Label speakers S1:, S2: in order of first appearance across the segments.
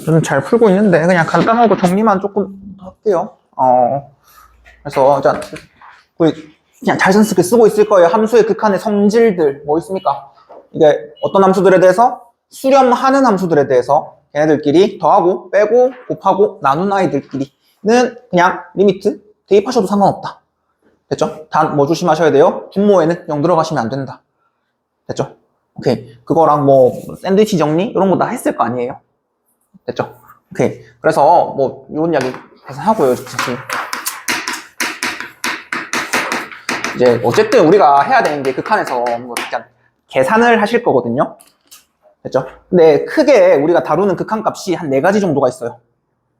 S1: 좀 잘 풀고 있는데, 그냥 간단하고 정리만 조금 할게요. 그래서, 자, 그냥 자연스럽게 쓰고 있을 거예요. 함수의 극한의 성질들, 뭐 있습니까? 이게 어떤 함수들에 대해서? 수렴하는 함수들에 대해서 걔네들끼리 더하고, 빼고, 곱하고, 나눈 아이들끼리는 그냥 리미트 대입하셔도 상관없다. 됐죠? 단, 뭐 조심하셔야 돼요? 분모에는 0 들어가시면 안 된다. 됐죠? 오케이. 그거랑 뭐, 샌드위치 정리? 이런 거 다 했을 거 아니에요? 됐죠? 오케이. 그래서 뭐 이런 이야기 계산하고요. 이제 어쨌든 우리가 해야 되는 게 극한에서 뭐 그냥 계산을 하실 거거든요. 됐죠? 근데 크게 우리가 다루는 극한 값이 한 4가지 정도가 있어요.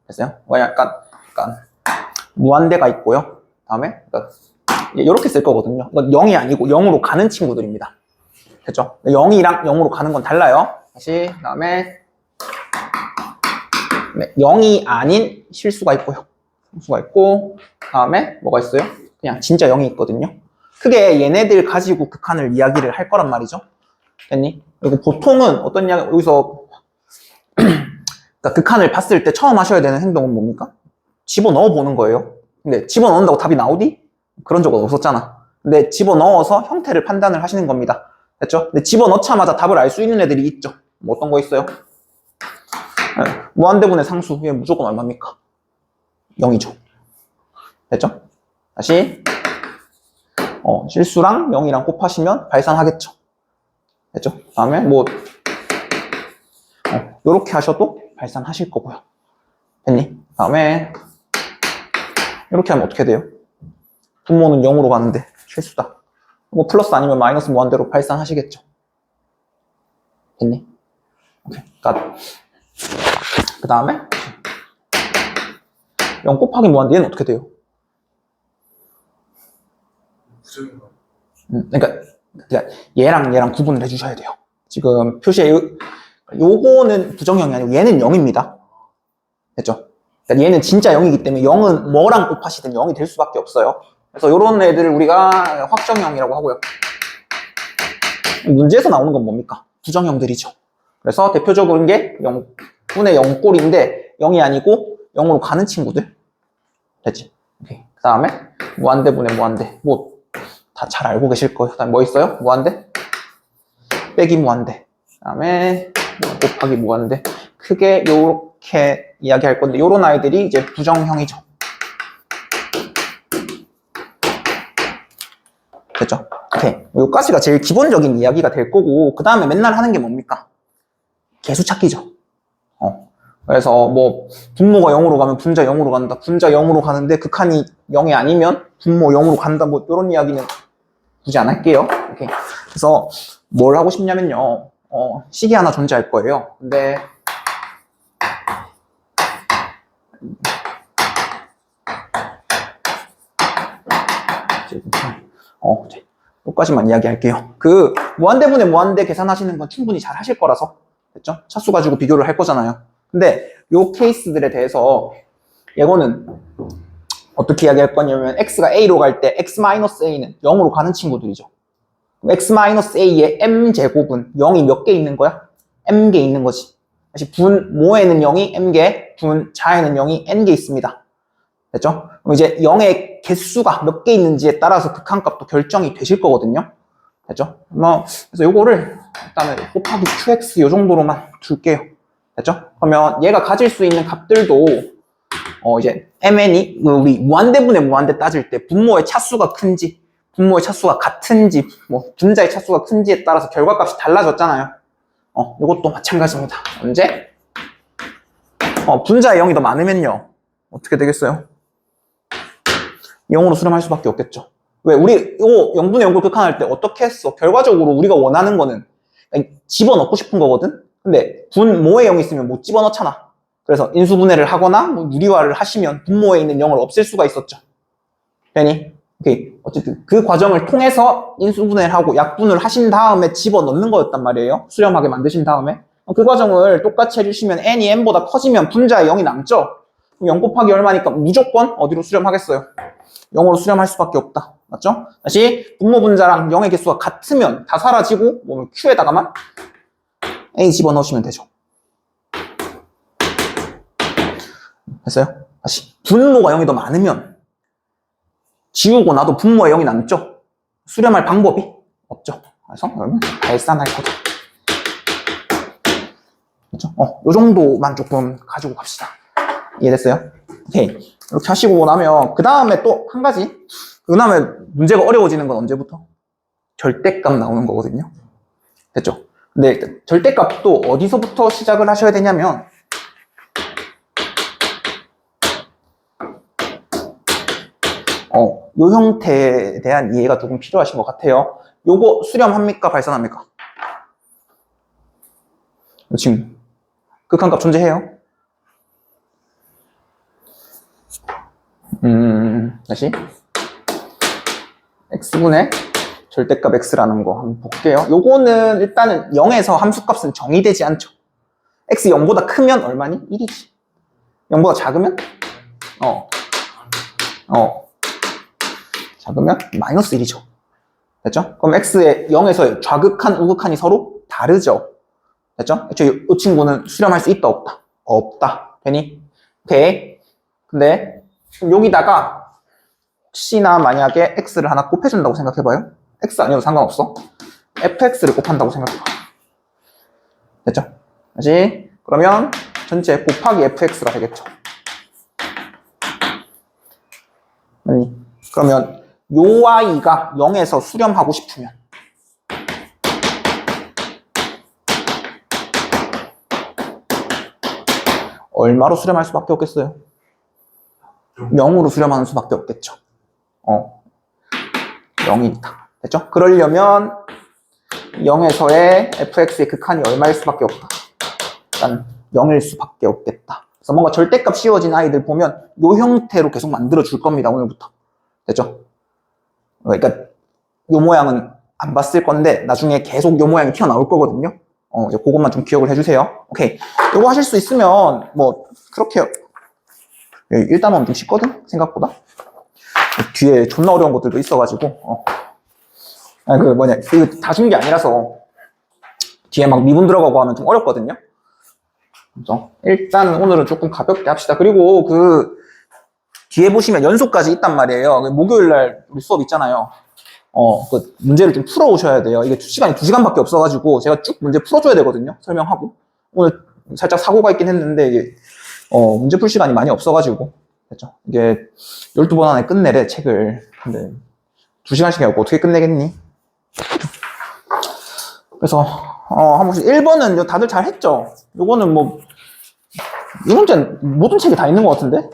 S1: 됐어요? 약간 무한대가 있고요. 다음에 이렇게 쓸 거거든요. 0이 아니고 0으로 가는 친구들입니다. 됐죠? 0이랑 0으로 가는 건 달라요. 다시 다음에 0이 아닌 실수가 있고요. 실수가 있고, 다음에 뭐가 있어요? 그냥 진짜 0이 있거든요. 크게 얘네들 가지고 극한을 이야기를 할 거란 말이죠. 됐니? 그리고 보통은 어떤 이야기, 여기서, 그러니까 극한을 봤을 때 처음 하셔야 되는 행동은 뭡니까? 집어넣어 보는 거예요. 근데 집어넣는다고 답이 나오디? 그런 적은 없었잖아. 근데 집어넣어서 형태를 판단을 하시는 겁니다. 됐죠? 근데 집어넣자마자 답을 알 수 있는 애들이 있죠. 뭐 어떤 거 있어요? 무한대분의 상수, 이게 무조건 얼마입니까? 0이죠. 됐죠? 다시 실수랑 0이랑 곱하시면 발산하겠죠. 됐죠? 다음에 뭐 요렇게 하셔도 발산하실 거고요. 됐니? 다음에 이렇게 하면 어떻게 돼요? 분모는 0으로 가는데 실수다. 뭐 플러스 아니면 마이너스 무한대로 발산하시겠죠. 됐니? 오케이. 그 다음에 0 곱하기 무한대 얘는 어떻게 돼요? 그러니까 얘랑 구분을 해주셔야 돼요. 지금 표시에 요거는 부정형이 아니고 얘는 0입니다. 됐죠? 그러니까 얘는 진짜 0이기 때문에 0은 뭐랑 곱하시든 0이 될 수밖에 없어요. 그래서 요런 애들을 우리가 확정형이라고 하고요. 문제에서 나오는 건 뭡니까? 부정형들이죠. 그래서 대표적으로 게 0분의 0꼴인데 0이 아니고 0으로 가는 친구들. 됐지? 오케이. 그 다음에 무한대분의 무한대. 뭐 다 잘 알고 계실 거예요. 그 다음에 뭐 있어요? 무한대? 빼기 무한대. 그 다음에 곱하기 무한대. 크게 요렇게 이야기할 건데 요런 아이들이 이제 부정형이죠. 됐죠? 오케이. 요까지가 제일 기본적인 이야기가 될 거고 그 다음에 맨날 하는 게 뭡니까? 개수 찾기죠. 그래서 뭐 분모가 0으로 가면 분자 0으로 간다. 분자 0으로 가는데 극한이 0이 아니면 분모 0으로 간다. 뭐 이런 이야기는 굳이 안 할게요. 오케이. 그래서 뭘 하고 싶냐면요. 식이 하나 존재할 거예요. 근데 여기까지만 이야기할게요. 그 무한대분의 무한대 계산하시는 건 충분히 잘 하실 거라서 됐죠? 차수 가지고 비교를 할 거잖아요. 근데 요 케이스들에 대해서 이거는 어떻게 이야기할 거냐면 x가 a로 갈 때 x-a는 0으로 가는 친구들이죠. x-a의 m제곱은 0이 몇 개 있는 거야? m개 있는 거지. 다시 분모에는 0이 m개, 분자에는 0이 n개 있습니다. 됐죠? 그럼 이제 0의 개수가 몇 개 있는지에 따라서 극한값도 결정이 되실 거거든요. 됐죠? 그래서 요거를 일단은 곱하기 qx 요 정도로만 둘게요. 됐죠? 그러면 얘가 가질 수 있는 값들도 이제 mn이 우리 무한대분의 무한대 따질 때 분모의 차수가 큰지 분모의 차수가 같은지 뭐 분자의 차수가 큰지에 따라서 결과값이 달라졌잖아요. 이것도 마찬가지입니다. 언제? 분자의 0이 더 많으면요. 어떻게 되겠어요? 0으로 수렴할 수밖에 없겠죠. 왜? 우리 이거 0분의 0을 극한할 때 어떻게 했어? 결과적으로 우리가 원하는 거는 집어넣고 싶은 거거든? 근데 분모에 0이 있으면 못 집어넣잖아. 그래서 인수분해를 하거나 뭐 유리화를 하시면 분모에 있는 0을 없앨 수가 있었죠. 되니? 오케이. 어쨌든 그 과정을 통해서 인수분해를 하고 약분을 하신 다음에 집어넣는 거였단 말이에요. 수렴하게 만드신 다음에. 그 과정을 똑같이 해주시면 n이 n보다 커지면 분자에 0이 남죠? 0 곱하기 얼마니까 무조건 어디로 수렴하겠어요? 0으로 수렴할 수밖에 없다. 맞죠? 다시 분모 분자랑 0의 개수가 같으면 다 사라지고 뭐 q에다가만 A 집어넣으시면 되죠. 됐어요? 다시. 분모가 0이 더 많으면 지우고 나도 분모에 0이 남죠? 수렴할 방법이 없죠. 그래서 그러면 발산할 거죠. 그렇죠? 요 정도만 조금 가지고 갑시다. 이해됐어요? 오케이. 이렇게 하시고 나면 그 다음에 또 한 가지. 그 다음에 문제가 어려워지는 건 언제부터? 절대값 나오는 거거든요. 됐죠? 근데 절대값도 어디서부터 시작을 하셔야 되냐면 요 형태에 대한 이해가 조금 필요하신 것 같아요. 요거 수렴합니까? 발산합니까? 지금 극한값 존재해요? 다시 x분의 절대값 x라는 거 한번 볼게요. 요거는 일단은 0에서 함수값은 정의되지 않죠. x 0보다 크면 얼마니? 1이지. 0보다 작으면? 작으면 마이너스 1이죠. 됐죠? 그럼 x의 0에서 좌극한, 우극한이 서로 다르죠. 됐죠? 이 친구는 수렴할 수 있다, 없다? 없다. 되니? 오케이. 근데 여기다가 혹시나 만약에 x를 하나 곱해준다고 생각해봐요. x 아니어도 상관없어. fx를 곱한다고 생각해봐. 됐죠? 다시 그러면 전체 곱하기 fx가 되겠죠. 아니, 그러면 요 i가 0에서 수렴하고 싶으면 얼마로 수렴할 수밖에 없겠어요? 0으로 수렴하는 수밖에 없겠죠. 0이다. 됐죠? 그러려면 0에서의 fx의 극한이 얼마일 수밖에 없다. 일단 0일 수밖에 없겠다. 그래서 뭔가 절대값 씌워진 아이들 보면 요 형태로 계속 만들어 줄 겁니다. 오늘부터. 됐죠? 그러니까 요 모양은 안 봤을 건데 나중에 계속 요 모양이 튀어나올 거거든요. 이제 그것만 좀 기억을 해주세요. 오케이. 요거 하실 수 있으면 뭐 그렇게 1단원 좀 쉽거든? 생각보다. 뒤에 존나 어려운 것들도 있어가지고 이거 다 준 게 아니라서 뒤에 막 미분 들어가고 하면 좀 어렵거든요. 그래서 일단 오늘은 조금 가볍게 합시다. 그리고 그 뒤에 보시면 연속까지 있단 말이에요. 목요일날 우리 수업 있잖아요. 그 문제를 좀 풀어 오셔야 돼요. 이게 시간이 2시간밖에 없어가지고 제가 쭉 문제 풀어줘야 되거든요. 설명하고. 오늘 살짝 사고가 있긴 했는데 이게 문제 풀 시간이 많이 없어가지고. 됐죠? 이게 12번 안에 끝내래, 책을. 근데 2시간씩 해갖고 어떻게 끝내겠니? 그래서 한 번씩 1번은 다들 잘 했죠? 요거는 뭐 이 문제는 모든 책에 다 있는 것 같은데?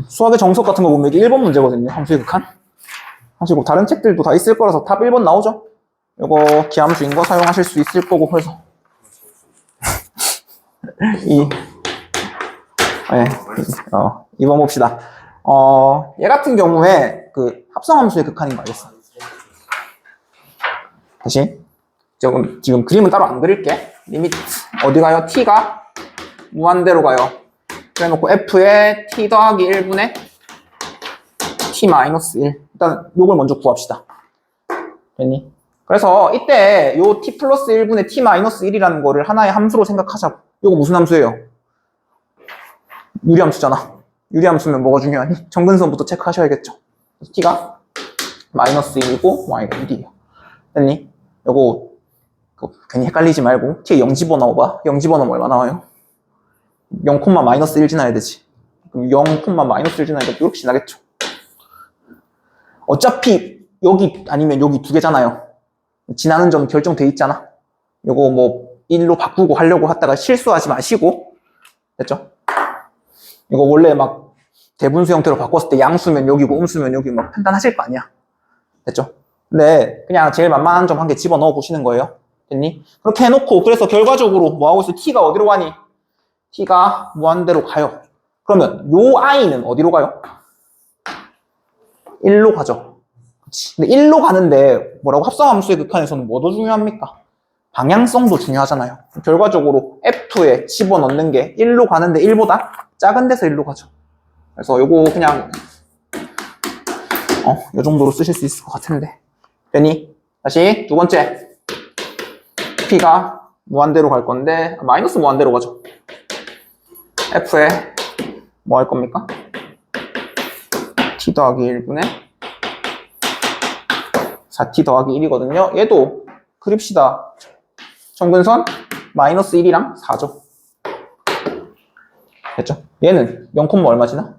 S1: 수학의 정석 같은 거 보면 이게 1번 문제거든요. 함수의 극한. 사실 뭐 다른 책들도 다 있을 거라서 답 1번 나오죠. 요거 기함수인 거 사용하실 수 있을 거고 그래서 네, 2번 봅시다. 얘 같은 경우에 그 합성함수의 극한인 거 알겠어? 다시 지금 그림은 따로 안 그릴게. 리미트 어디 가요? t가 무한대로 가요. 그래놓고 f에 t 더하기 1분의 t-1 일단 요걸 먼저 구합시다. 됐니? 그래서 이때 요 t 플러스 1분의 t-1이라는 거를 하나의 함수로 생각하자고. 요거 무슨 함수예요? 유리함수잖아. 유리함수면 뭐가 중요하니? 정근선부터 체크하셔야겠죠. t가 마이너스 1이고 y가 1이에요. 됐니? 요거 괜히 헷갈리지 말고 t에 0 집어넣어봐. 0 집어넣으면 얼마 나와요? 0, 마이너스 1 지나야 되지. 그럼 0, 마이너스 1 지나니까 이렇게 지나겠죠. 어차피 여기 아니면 여기 두 개잖아요. 지나는 점 결정돼 있잖아. 요거 뭐 1로 바꾸고 하려고 하다가 실수하지 마시고. 됐죠? 이거 원래 막 대분수 형태로 바꿨을 때 양수면 여기고 음수면 여기 막 판단하실 거 아니야. 됐죠? 근데 그냥 제일 만만한 점 한 개 집어넣어 보시는 거예요. 됐니? 그렇게 해놓고 그래서 결과적으로 뭐 하고 있어요? t가 어디로 가니? t가 무한대로 가요. 그러면 요 i는 어디로 가요? 1로 가죠. 그치? 근데 1로 가는데 뭐라고 합성함수의 극한에서는 뭐도 중요합니까? 방향성도 중요하잖아요. 결과적으로 f에 집어넣는 게 1로 가는데 1보다 작은 데서 1로 가죠. 그래서 요거 그냥 요 정도로 쓰실 수 있을 것 같은데. 됐니? 다시 두 번째 어차피가 무한대로 갈 건데 마이너스 무한대로 가죠. f에 뭐 할 겁니까? t 더하기 1분의 4t 더하기 1이거든요. 얘도 그립시다. 정근선 마이너스 1이랑 4죠. 됐죠? 얘는 0, 얼마지나?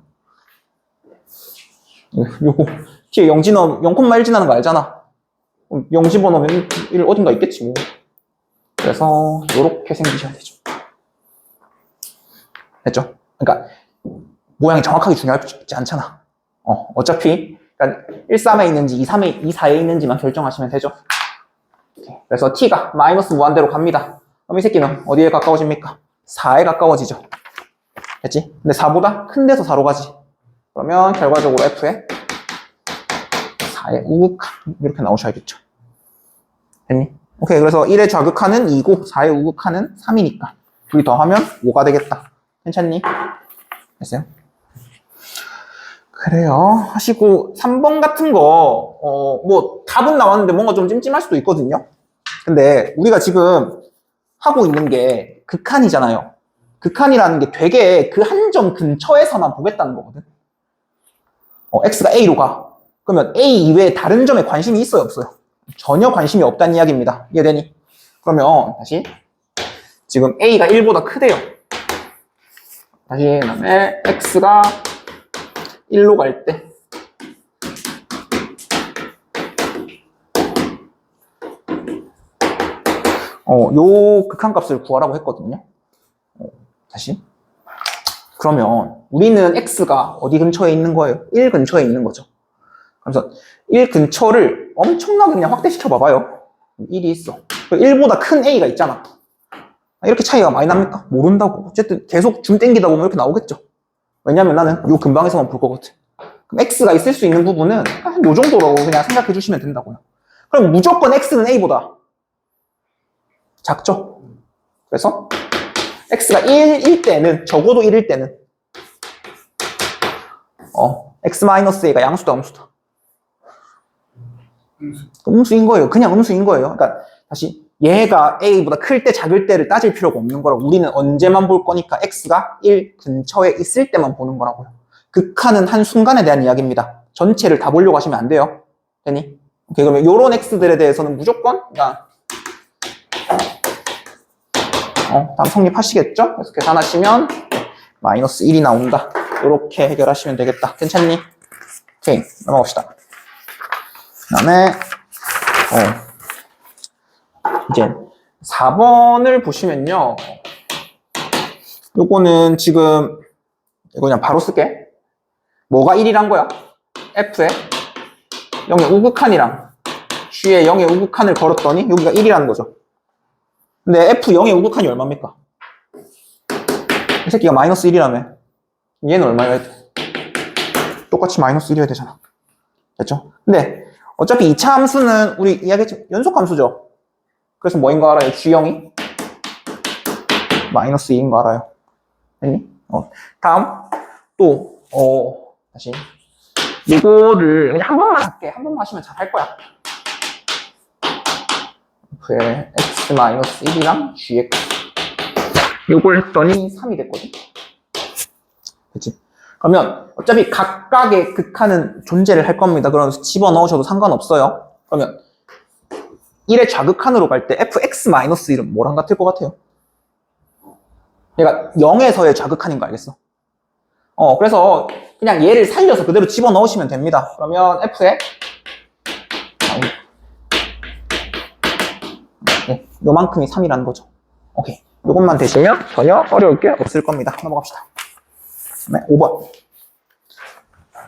S1: 요거 뒤에 0 1 지나는 거 알잖아. 0 집어넣으면 1 어딘가 있겠지 뭐. 그래서 요렇게 생기셔야 되죠. 됐죠? 그러니까 모양이 정확하게 중요하지 않잖아. 어차피 그러니까 1, 3에 있는지 2, 3에 2, 4에 있는지만 결정하시면 되죠. 그래서 t가 마이너스 무한대로 갑니다. 그럼 이 새끼는 어디에 가까워집니까? 4에 가까워지죠. 됐지? 근데 4보다 큰 데서 4로 가지. 그러면 결과적으로 f에 4의 우극한 이렇게 나오셔야겠죠. 됐니? 오케이. 그래서 1의 좌극한은 2고 4의 우극한은 3이니까 둘이 더하면 5가 되겠다. 괜찮니? 됐어요? 그래요. 하시고 3번 같은 거 뭐 답은 나왔는데 뭔가 좀 찜찜할 수도 있거든요. 근데 우리가 지금 하고 있는 게 극한이잖아요. 극한이라는 게 되게 그 한 점 근처에서만 보겠다는 거거든. x가 a로 가. 그러면 a 이외에 다른 점에 관심이 있어요, 없어요? 전혀 관심이 없다는 이야기입니다. 이해되니? 그러면 다시 지금 a가 1보다 크대요. 다시 그다음에 x가 1로 갈 때 요 극한값을 구하라고 했거든요. 다시 그러면 우리는 x가 어디 근처에 있는 거예요? 1 근처에 있는 거죠. 그래서 1 근처를 엄청나게 그냥 확대시켜 봐봐요. 1이 있어. 1보다 큰 a가 있잖아. 이렇게 차이가 많이 납니까? 모른다고. 어쨌든 계속 줌 땡기다 보면 이렇게 나오겠죠. 왜냐면 나는 요 근방에서만 볼 거거든. 그럼 x가 있을 수 있는 부분은 한 요 정도로 그냥 생각해 주시면 된다고요. 그럼 무조건 x는 a보다 작죠? 그래서 x가 1일 때는, 적어도 1일 때는 x-a가 양수다, 음수다? 음수인 거예요. 그냥 음수인 거예요. 그러니까 다시 얘가 a보다 클 때, 작을 때를 따질 필요가 없는 거라고. 우리는 언제만 볼 거니까 x가 1 근처에 있을 때만 보는 거라고요. 극한은 한 순간에 대한 이야기입니다. 전체를 다 보려고 하시면 안 돼요. 되니? 오케이, 그러면 요런 x들에 대해서는 무조건 다음 성립하시겠죠? 그래서 계산하시면 마이너스 1이 나온다. 이렇게 해결하시면 되겠다. 괜찮니? 오케이, 넘어갑시다. 그 다음에 이제 4번을 보시면요. 요거는 지금 이거 그냥 바로 쓸게. 뭐가 1이란 거야? f에 0의 우극한이랑 g의 0의 우극한을 걸었더니 여기가 1이라는 거죠. 근데 f 0의 우극한이 얼마입니까? 이 새끼가 마이너스 1이라며. 얘는 얼마여야 돼? 똑같이 마이너스 1이어야 되잖아. 됐죠? 근데 어차피 2차 함수는 우리 이야기했죠. 연속 함수죠. 그래서 뭐인 거 알아요? g0이 마이너스 2인 거 알아요. 됐니? 다음 또 다시 이거를 그냥 한 번만 할게. 한 번만 하시면 잘 할 거야. f의 x-1이랑 gx 이걸 했더니 3이 됐거든. 그치? 그러면 어차피 각각의 극한은 존재를 할 겁니다. 그러면서 집어넣으셔도 상관없어요. 그러면 1의 좌극한으로 갈 때 fx-1은 뭐랑 같을 것 같아요? 얘가 0에서의 좌극한인 거 알겠어? 그래서 그냥 얘를 살려서 그대로 집어넣으시면 됩니다. 그러면 f의 요만큼이 3이라는 거죠. 오케이. 요것만 되시면 전혀 어려울 게 없을 겁니다. 넘어갑시다. 네, 5번.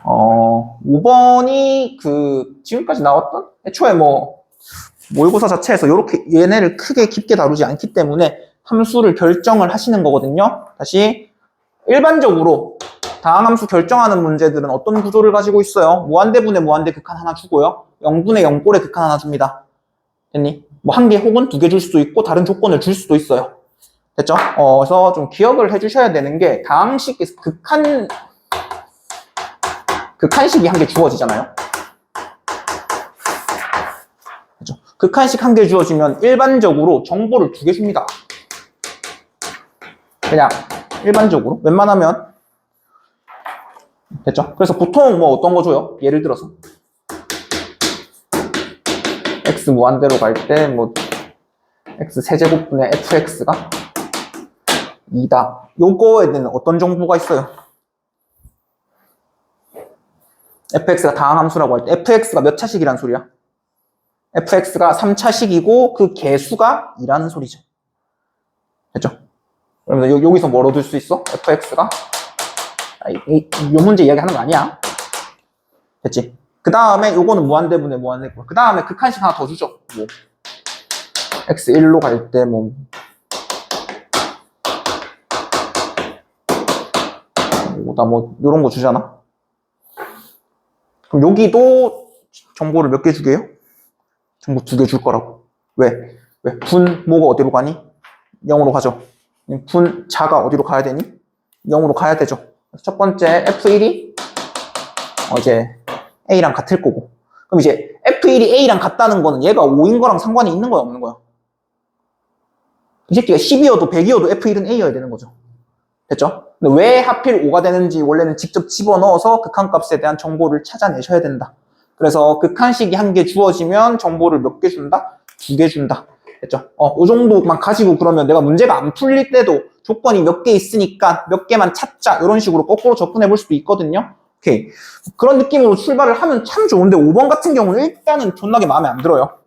S1: 5번이 지금까지 나왔던 애초에 모의고사 자체에서 이렇게 얘네를 크게 깊게 다루지 않기 때문에 함수를 결정을 하시는 거거든요. 다시 일반적으로 다항 함수 결정하는 문제들은 어떤 구조를 가지고 있어요? 무한대분의 무한대 극한 하나 주고요. 0분의 0꼴의 극한 하나 줍니다. 됐니? 한 개 혹은 2개 줄 수도 있고 다른 조건을 줄 수도 있어요. 됐죠? 그래서 좀 기억을 해주셔야 되는 게 다항식에서 극한식이 한 개 주어지잖아요. 그렇죠? 극한식 한 개 주어지면 일반적으로 정보를 2개 줍니다. 그냥 일반적으로 웬만하면 됐죠? 그래서 보통 뭐 어떤 거 줘요? 예를 들어서 x 무한대로 갈 때 뭐 x 세제곱분의 fx가 2다. 요거에 대한 어떤 정보가 있어요? fx가 다항함수라고 할 때 fx가 몇 차식이란 소리야? fx가 3차식이고 그 개수가 2라는 소리죠. 됐죠? 그러면 여기서 뭘 얻을 수 있어? fx가 요 문제 이야기하는 거 아니야? 됐지? 그 다음에 요거는 무한대분의 무한대분. 그 다음에 극한식 하나 더 주죠. 뭐 x 1로 갈 때 뭐 요런 거 주잖아. 그럼 여기도 정보를 몇 개 주게요? 정보 2개 줄 거라고. 왜? 분 뭐가 어디로 가니? 0으로 가죠. 분 자가 어디로 가야 되니? 0으로 가야 되죠. 첫 번째 F1이 이제 A랑 같을 거고. 그럼 이제 F1이 A랑 같다는 거는 얘가 5인 거랑 상관이 있는 거야, 없는 거야? 이 새끼가 10이어도 100이어도 F1은 A여야 되는 거죠. 됐죠? 근데 왜 하필 5가 되는지 원래는 직접 집어넣어서 극한값에 대한 정보를 찾아내셔야 된다. 그래서 극한식이 한 개 주어지면 정보를 몇 개 준다? 2개 준다. 됐죠? 요 정도만 가지고 그러면 내가 문제가 안 풀릴 때도 조건이 몇 개 있으니까 몇 개만 찾자. 이런 식으로 거꾸로 접근해 볼 수도 있거든요. 오케이. 그런 느낌으로 출발을 하면 참 좋은데 5번 같은 경우는 일단은 존나게 마음에 안 들어요.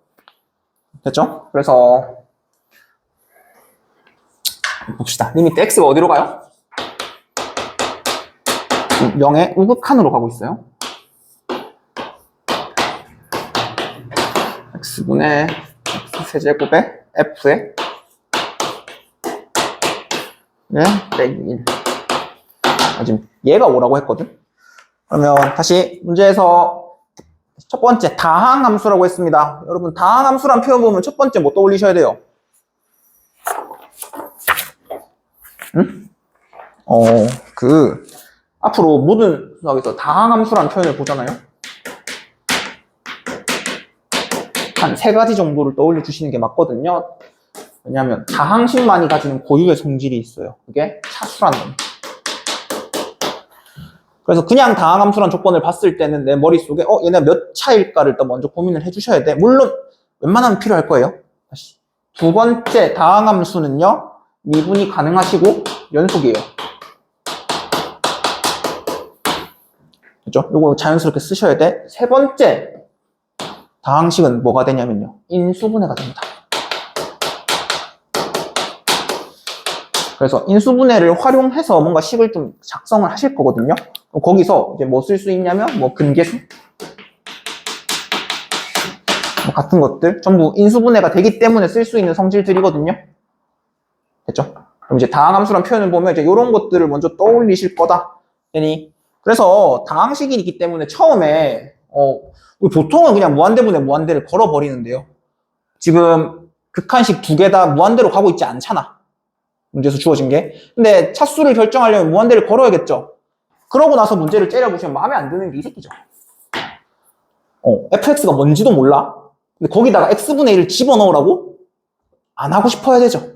S1: 됐죠? 그래서 봅시다. 리미트 x가 어디로 가요? 0의 우극한으로 가고 있어요. x분의 x세제곱에 f에 빼기 1. 지금 얘가 5라고 했거든. 그러면 다시 문제에서 첫 번째 다항함수라고 했습니다. 여러분 다항함수란 표현 보면 첫 번째 뭐 떠올리셔야 돼요? 응? 앞으로 모든 수학에서 다항함수란 표현을 보잖아요. 한 3가지 정도를 떠올려 주시는 게 맞거든요. 왜냐하면 다항식만이 가지는 고유의 성질이 있어요. 그게 차수라는 겁니다. 그래서 그냥 다항함수란 조건을 봤을 때는 내 머릿속에 얘네 몇 차일까를 또 먼저 고민을 해주셔야 돼. 물론 웬만하면 필요할 거예요. 다시. 두 번째 다항함수는요. 미분이 가능하시고 연속이에요. 그죠? 요거 자연스럽게 쓰셔야 돼. 세 번째 다항식은 뭐가 되냐면요. 인수분해가 됩니다. 그래서 인수분해를 활용해서 뭔가 식을 좀 작성을 하실 거거든요. 거기서 이제 뭐 쓸 수 있냐면 뭐 근계수 뭐 같은 것들 전부 인수분해가 되기 때문에 쓸 수 있는 성질들이거든요. 됐죠? 그럼 이제 다항함수란 표현을 보면 이제 이런 것들을 먼저 떠올리실 거다. 그래서 다항식이기 때문에 처음에 보통은 그냥 무한대분의 무한대를 걸어버리는데요. 지금 극한식 2개 다 무한대로 가고 있지 않잖아. 문제에서 주어진 게. 근데 차수를 결정하려면 무한대를 걸어야겠죠. 그러고 나서 문제를 째려보시면 마음에 안 드는 게 이 새끼죠. fx가 뭔지도 몰라. 근데 거기다가 x분의 1을 집어넣으라고? 안 하고 싶어야 되죠.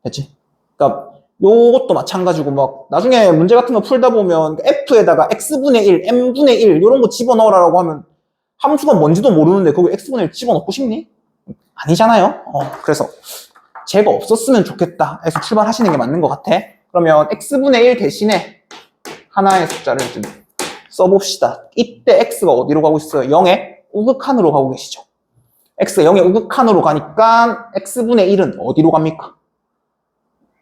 S1: 됐지? 그러니까 요것도 마찬가지고 막 나중에 문제 같은 거 풀다 보면 f에다가 x분의 1, m분의 1 이런 거 집어넣으라고 하면 함수가 뭔지도 모르는데 거기 x분의 1 집어넣고 싶니? 아니잖아요. 그래서 제가 없었으면 좋겠다 해서 출발하시는 게 맞는 것 같아. 그러면 x분의 1 대신에 하나의 숫자를 좀 써봅시다. 이때 x가 어디로 가고 있어요? 0의 우극한으로 가고 계시죠. x가 0의 우극한으로 가니까 x분의 1은 어디로 갑니까?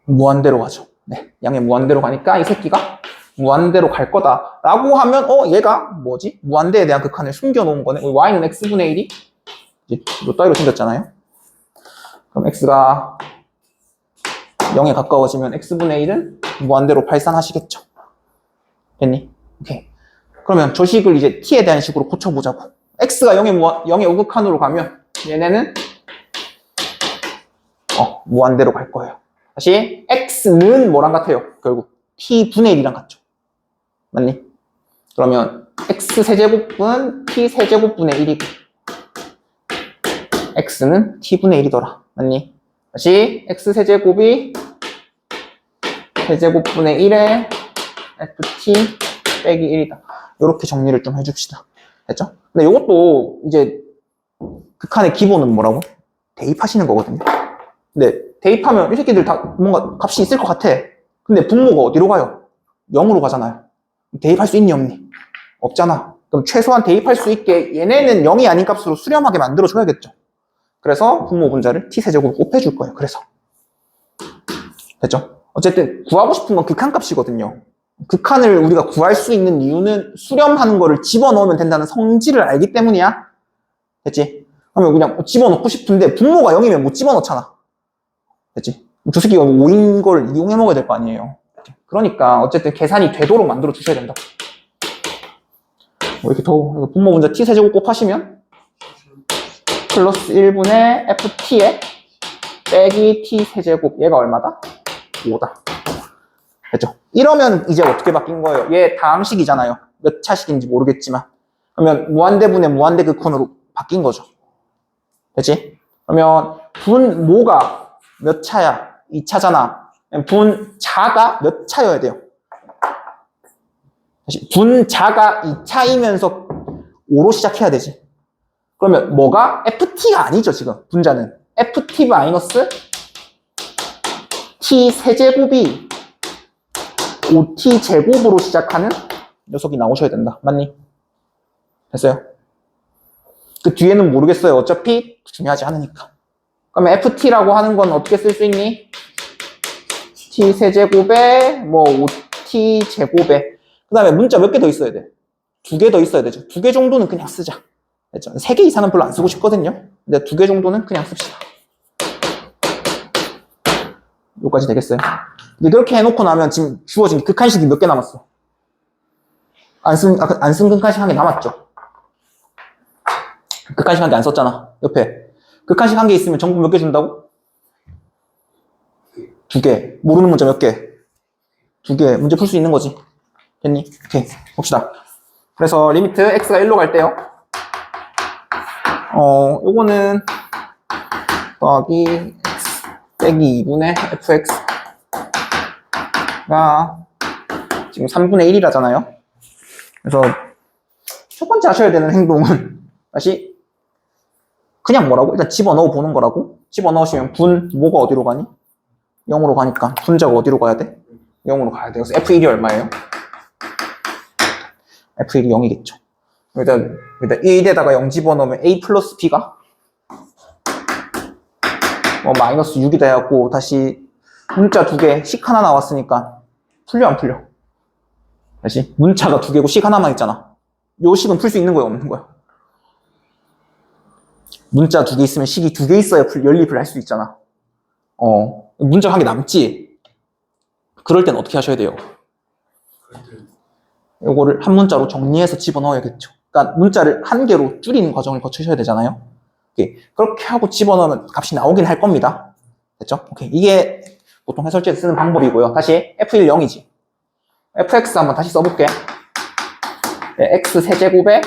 S1: 무한대로 가죠. 네, 양의 무한대로 가니까 이 새끼가 무한대로 갈 거다 라고 하면 얘가 뭐지? 무한대에 대한 극한을 숨겨놓은 거네. y는 x분의 1이 이제 요 따위로 생겼잖아요. 그럼 x가 0에 가까워지면 x분의 1은 무한대로 발산하시겠죠. 됐니? 오케이. 그러면 저 식을 이제 t에 대한 식으로 고쳐보자고. x가 0의 우극한으로 가면 얘네는 무한대로 갈 거예요. 다시 x는 뭐랑 같아요? 결국 t분의 1이랑 같죠. 맞니? 그러면 x세제곱은 t세제곱분의 1이고 x는 t분의 1이더라. 맞니? 다시 x 세제곱이 세제곱분의 1에 ft 빼기 1이다. 이렇게 정리를 좀 해줍시다. 됐죠? 근데 이것도 이제 극한의 기본은 뭐라고? 대입하시는 거거든요. 근데 대입하면 이 새끼들 다 뭔가 값이 있을 것 같아. 근데 분모가 어디로 가요? 0으로 가잖아요. 대입할 수 있니 없니? 없잖아. 그럼 최소한 대입할 수 있게 얘네는 0이 아닌 값으로 수렴하게 만들어줘야겠죠. 그래서 분모 분자를 t세제곱을 곱해줄 거예요. 그래서 됐죠? 어쨌든 구하고 싶은 건 극한값이거든요. 극한을 우리가 구할 수 있는 이유는 수렴하는 거를 집어넣으면 된다는 성질을 알기 때문이야. 됐지? 그러면 그냥 집어넣고 싶은데 분모가 0이면 못 집어넣잖아. 됐지? 두 새끼가 5인 걸 이용해 먹어야 될 거 아니에요. 그러니까 어쨌든 계산이 되도록 만들어 주셔야 된다. 뭐 이렇게 더 분모 분자 t세제곱 곱하시면 플러스 1분의 ft에 빼기 t세제곱 얘가 얼마다? 5다. 됐죠? 이러면 이제 어떻게 바뀐 거예요? 얘 다항식이잖아요. 몇 차식인지 모르겠지만. 그러면 무한대분의 무한대극한으로 바뀐 거죠. 됐지? 그러면 분모가 몇 차야? 2차잖아. 분자가 몇 차여야 돼요? 다시 분자가 2차이면서 5로 시작해야 되지. 그러면 뭐가? ft가 아니죠, 지금. 분자는. ft 마이너스 t 세제곱이 5t 제곱으로 시작하는 녀석이 나오셔야 된다. 맞니? 됐어요? 그 뒤에는 모르겠어요. 어차피 중요하지 않으니까. 그러면 ft라고 하는 건 어떻게 쓸 수 있니? t 세제곱에 뭐 5t 제곱에 그 다음에 문자 몇 개 더 있어야 돼? 2개 더 있어야 되죠. 2개 정도는 그냥 쓰자. 됐죠? 3개 이상은 별로 안 쓰고 싶거든요. 근데 2개 정도는 그냥 씁시다. 여기까지 되겠어요? 이제 그렇게 해놓고 나면 지금 주어진 극한식이 몇 개 남았어? 안 쓴 극한식 한 개 남았죠? 극한식 한 개 안 썼잖아. 옆에. 극한식 한 개 있으면 정보 몇 개 준다고? 2개. 모르는 문자 몇 개? 2개. 문제 풀 수 있는 거지. 됐니? 오케이. 봅시다. 그래서 리미트 x가 1로 갈 때요. 요거는 더하기 x 빼기 2분의 fx가 지금 3분의 1이라잖아요. 그래서 첫 번째 하셔야 되는 행동은 다시 그냥 뭐라고? 일단 집어넣어 보는 거라고. 집어넣으시면 분모가 어디로 가니? 0으로 가니까 분자가 어디로 가야 돼? 0으로 가야 돼. 그래서 f1이 얼마예요? f1이 0이겠죠. 일단 1에다가 0 집어넣으면 a 플러스 b가 마이너스 6이 돼갖고 다시 문자 2개, 식 하나 나왔으니까 풀려 안 풀려? 다시 문자가 2개고 식 하나만 있잖아. 요 식은 풀 수 있는 거야 없는 거야? 문자 2개 있으면 식이 2개 있어야 연립을 할 수 있잖아. 문자가 한 개 남지? 그럴 땐 어떻게 하셔야 돼요? 요거를 한 문자로 정리해서 집어넣어야겠죠. 그러니까 문자를 한 개로 줄이는 과정을 거치셔야 되잖아요. 오케이. 그렇게 하고 집어넣으면 값이 나오긴 할 겁니다. 됐죠? 오케이. 이게 보통 해설지에서 쓰는 방법이고요. 다시 f1 0이지. fx 한번 다시 써볼게. 네, x 세제곱에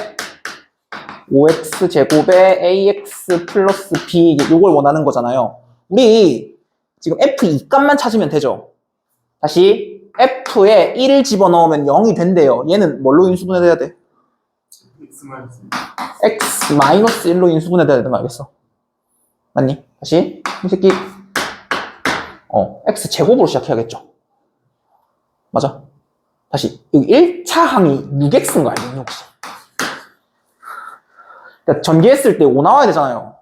S1: 5x 제곱에 ax 플러스 b 요걸 원하는 거잖아요. 우리 지금 f2 값만 찾으면 되죠. 다시 f에 1을 집어넣으면 0이 된대요. 얘는 뭘로 인수분해돼야 돼? x 마이너스 1로 인수분해돼야 되는 거 알겠어? 맞니? 다시 이 새끼 x 제곱으로 시작해야겠죠. 맞아? 다시 여기 1차 항이 6x인 거 알겠니 혹시? 그러니까 전개했을 때 5 나와야 되잖아요.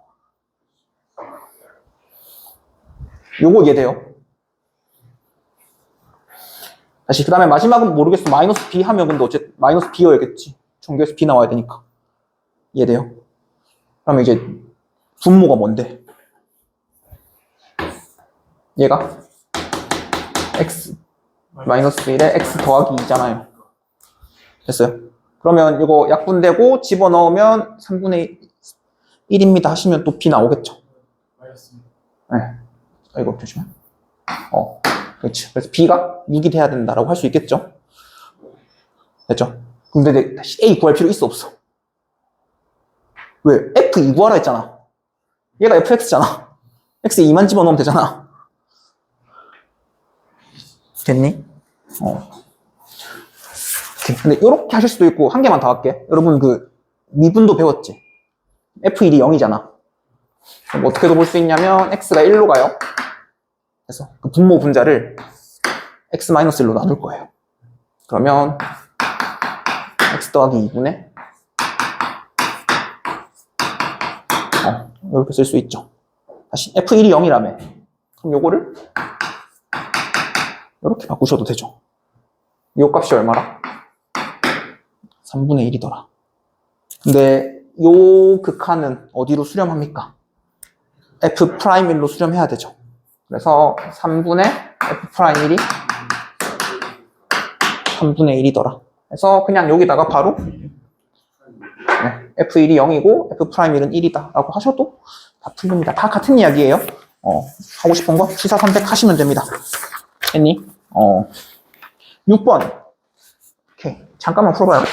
S1: 요거 이해돼요? 다시 그 다음에 마지막은 모르겠어. 마이너스 b 하면 근데 어쨌든 마이너스 b여야겠지. 전개해서 b 나와야 되니까. 이해돼요? 그러면 이제 분모가 뭔데? 얘가 x 마이너스 1에 x 더하기 2잖아요. 됐어요? 그러면 이거 약분되고 집어넣으면 3분의 1입니다 하시면 또 b 나오겠죠? 네. 이거 조심해. 그렇지. 그래서 b가 6이 돼야 된다라고 할 수 있겠죠? 됐죠? 근데 다시 a 구할 필요 있어 없어? 왜? f2 구하라 했잖아. 얘가 fx잖아. x 2만 집어넣으면 되잖아. 됐니? 오케이. 근데 이렇게 하실 수도 있고 한 개만 더 할게. 여러분 그 미분도 배웠지? f1이 0이잖아. 그럼 어떻게도 볼 수 있냐면 x가 1로 가요. 그래서 그 분모 분자를 x-1로 나눌 거예요. 그러면 x 더하기 2분의 이렇게 쓸 수 있죠. 다시 f1이 0이라며. 그럼 요거를 이렇게 바꾸셔도 되죠. 요 값이 얼마라? 3분의 1이더라. 근데 요 극한은 어디로 수렴합니까? f'1로 수렴해야 되죠. 그래서 3분의 f'1이 3분의 1이더라. 그래서 그냥 여기다가 바로 f1이 0이고 f'1은 1이다 라고 하셔도 다 풀립니다. 다 같은 이야기예요. 하고 싶은 거 취사 선택하시면 됩니다. 했니? 6번. 오케이. 잠깐만 풀어봐요.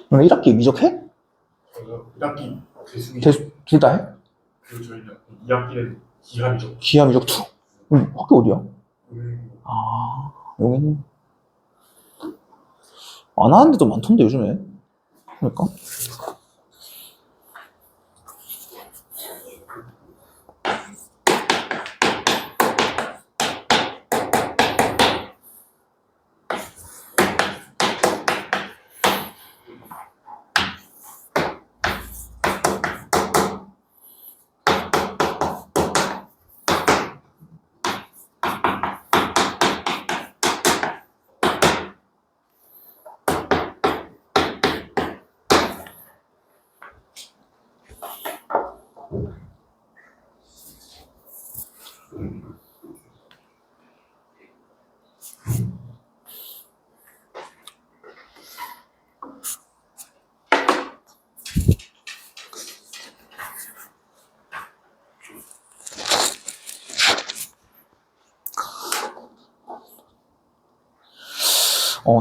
S1: 너네 1학기 미적해?
S2: 1학기
S1: 둘 다 해?
S2: 그리고 저희는 2학기는 기하미적.
S1: 기하 미적 2. 학교 어디야? 여기는 안 하는 데도 많던데 요즘에. 그러니까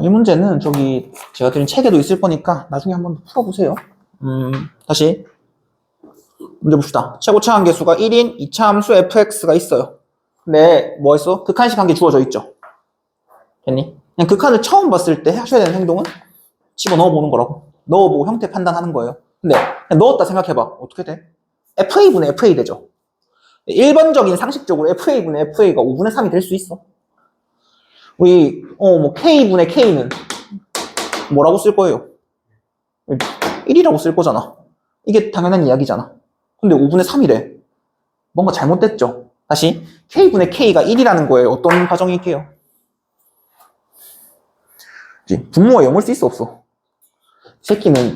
S1: 이 문제는 저기 제가 드린 책에도 있을 거니까 나중에 한번 풀어보세요. 다시 문제 봅시다. 최고차항 계수가 1인 이차함수 fx가 있어요. 근데 뭐 했어? 극한식 한 개 주어져 있죠. 됐니? 그냥 극한을 처음 봤을 때 하셔야 되는 행동은 집어넣어 보는 거라고. 넣어보고 형태 판단하는 거예요. 근데 그냥 넣었다 생각해봐. 어떻게 돼? fa분의 fa 되죠. 일반적인 상식적으로 fa분의 fa가 5분의 3이 될 수 있어. 우리 뭐 k분의 k는 뭐라고 쓸 거예요? 1이라고 쓸 거잖아. 이게 당연한 이야기잖아. 근데 5분의 3이래. 뭔가 잘못됐죠? 다시 k분의 k가 1이라는 거에 어떤 가정이 있게요? 분모가 0을 쓸 수 없어. 새끼는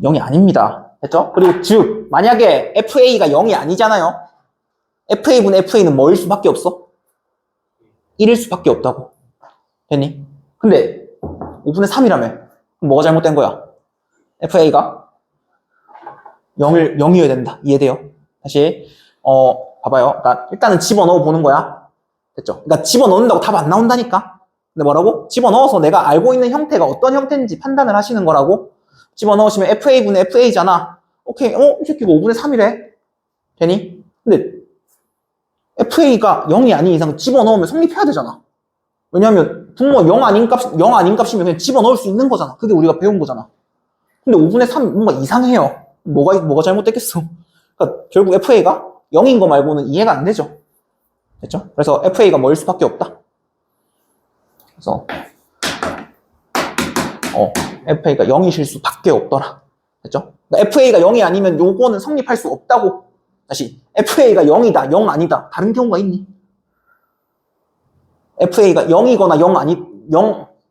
S1: 0이 아닙니다. 됐죠? 그리고 즉 만약에 fa가 0이 아니잖아요. fa분의 fa는 뭐일 수밖에 없어? 1일 수밖에 없다고. 됐니? 근데 5분의 3이라며. 뭐가 잘못된 거야? fa가 0이어야 된다. 이해돼요? 다시 봐봐요. 그러니까 일단은 집어넣어 보는 거야. 됐죠? 그러니까 집어넣는다고 답 안 나온다니까. 근데 뭐라고? 집어넣어서 내가 알고 있는 형태가 어떤 형태인지 판단을 하시는 거라고. 집어넣으시면 fa분의 fa잖아. 오케이. 이 새끼가 5분의 3이래. 되니? 근데 fa가 0이 아닌 이상 집어넣으면 성립해야 되잖아. 왜냐면 분모 0 아닌 값이면 그냥 집어넣을 수 있는 거잖아. 그게 우리가 배운 거잖아. 근데 5분의 3 뭔가 이상해요. 뭐가 잘못됐겠어. 그러니까 결국 FA가 0인 거 말고는 이해가 안 되죠. 됐죠? 그래서 FA가 뭐일 수밖에 없다. 그래서 FA가 0이실 수밖에 없더라. 됐죠? 그러니까 FA가 0이 아니면 요거는 성립할 수 없다고. 다시 FA가 0이다, 0 아니다. 다른 경우가 있니? FA가 0이거나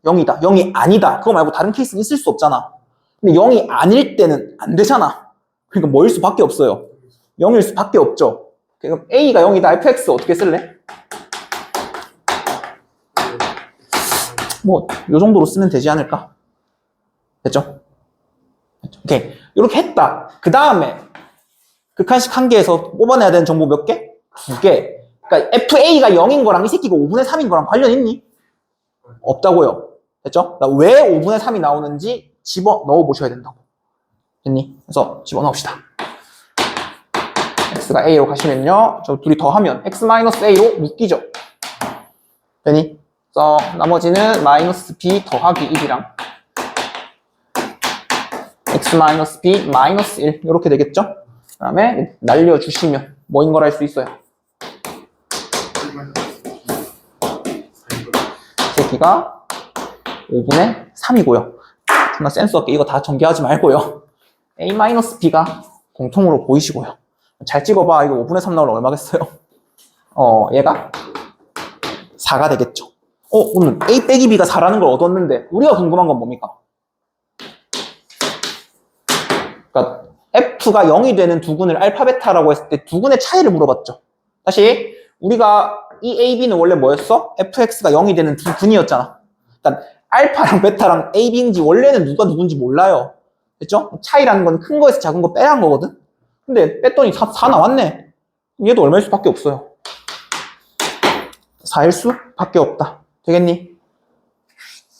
S1: 0이다, 0이 아니다. 그거 말고 다른 케이스는 있을 수 없잖아. 근데 0이 아닐 때는 안 되잖아. 그러니까 뭐일 수밖에 없어요. 0일 수밖에 없죠. 그럼 A가 0이다, fx 어떻게 쓸래? 뭐 요 정도로 쓰면 되지 않을까? 됐죠? 오케이. 이렇게 했다. 그 다음에 극한식 한 개에서 뽑아내야 되는 정보 몇 개? 2개. 그러니까 FA가 0인 거랑 이 새끼가 5분의 3인 거랑 관련 있니? 없다고요. 됐죠? 그러니까 왜 5분의 3이 나오는지 집어넣어 보셔야 된다고. 됐니? 그래서 집어넣읍시다. x가 a로 가시면요. 저 둘이 더하면 x-a로 묶이죠. 됐니? 그래서 나머지는 마이너스 b 더하기 1이랑 x-b 마이너스 1 이렇게 되겠죠? 그 다음에 날려주시면 뭐인 걸 알 수 있어요? 새끼가 5분의 3이고요. 정말 센스 없게 이거 다 전개하지 말고요. a-b가 공통으로 보이시고요. 잘 찍어봐. 이거 5분의 3 나오면 얼마겠어요? 얘가 4가 되겠죠. 오늘 a 빼기 b가 4라는 걸 얻었는데 우리가 궁금한 건 뭡니까? 그러니까 f가 0이 되는 두근을 알파 베타라고 했을 때 두근의 차이를 물어봤죠. 다시 우리가 이 ab는 원래 뭐였어? fx가 0이 되는 두근이었잖아. 그러니까 알파랑 베타랑 ab인지 원래는 누가 누군지 몰라요. 됐죠? 차이라는 건 큰 거에서 작은 거 빼란 거거든. 근데 뺐더니 4 나왔네. 얘도 얼마일 수밖에 없어요. 4일 수밖에 없다. 되겠니?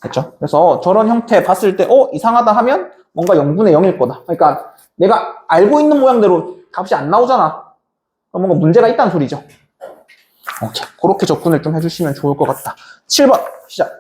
S1: 됐죠? 그래서 저런 형태 봤을 때 이상하다 하면 뭔가 0분의 0일 거다. 그러니까 내가 알고 있는 모양대로 값이 안 나오잖아. 그럼 뭔가 문제가 있다는 소리죠. 오케이. 그렇게 접근을 좀 해주시면 좋을 것 같다. 7번 시작.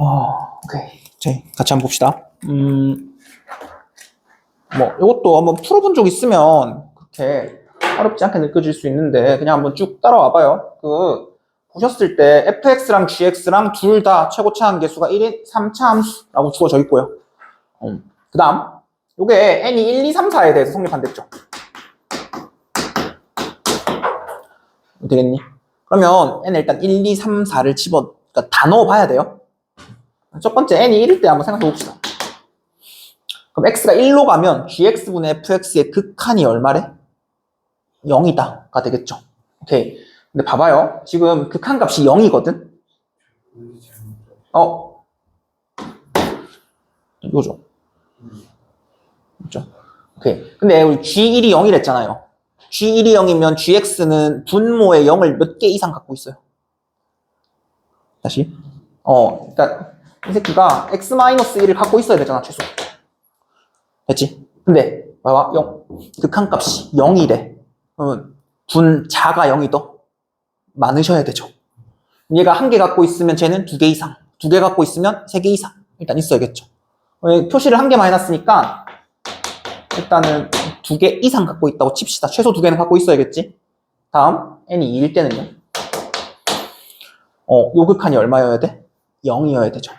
S1: 오케이. 자, 같이 한번 봅시다. 뭐, 이것도 한번 풀어본 적 있으면 그렇게 어렵지 않게 느껴질 수 있는데, 그냥 한번 쭉 따라와 봐요. 보셨을 때 fx랑 gx랑 둘 다 최고 차항 계수가 1인 3차 함수라고 주어져 있고요. 그 다음, 요게 n이 1, 2, 3, 4에 대해서 성립한댔죠. 되겠니? 그러면 n 일단 1, 2, 3, 4를 그러니까 다 넣어봐야 돼요. 첫 번째 n이 1일 때 한번 생각해 봅시다. 그럼 x가 1로 가면 gx분의 fx의 극한이 얼마래? 0이다가 되겠죠. 오케이. 근데 봐봐요. 지금 극한 값이 0이거든? 이거죠. 그렇죠? 오케이. 근데 우리 g1이 0이랬잖아요. g1이 0이면 gx는 분모의 0을 몇 개 이상 갖고 있어요? 다시. 그러니까 이 새끼가 x-1을 갖고 있어야 되잖아, 최소. 됐지? 근데 봐봐, 0. 극한 값이 0이래. 그러면 분자가 0이 더 많으셔야 되죠. 얘가 1개 갖고 있으면 쟤는 2개 이상, 2개 갖고 있으면 3개 이상 일단 있어야겠죠. 표시를 1개만 해놨으니까 일단은 2개 이상 갖고 있다고 칩시다. 최소 2개는 갖고 있어야겠지. 다음 n이 2일 때는요. 요 극한이 얼마여야 돼? 0이어야 되죠.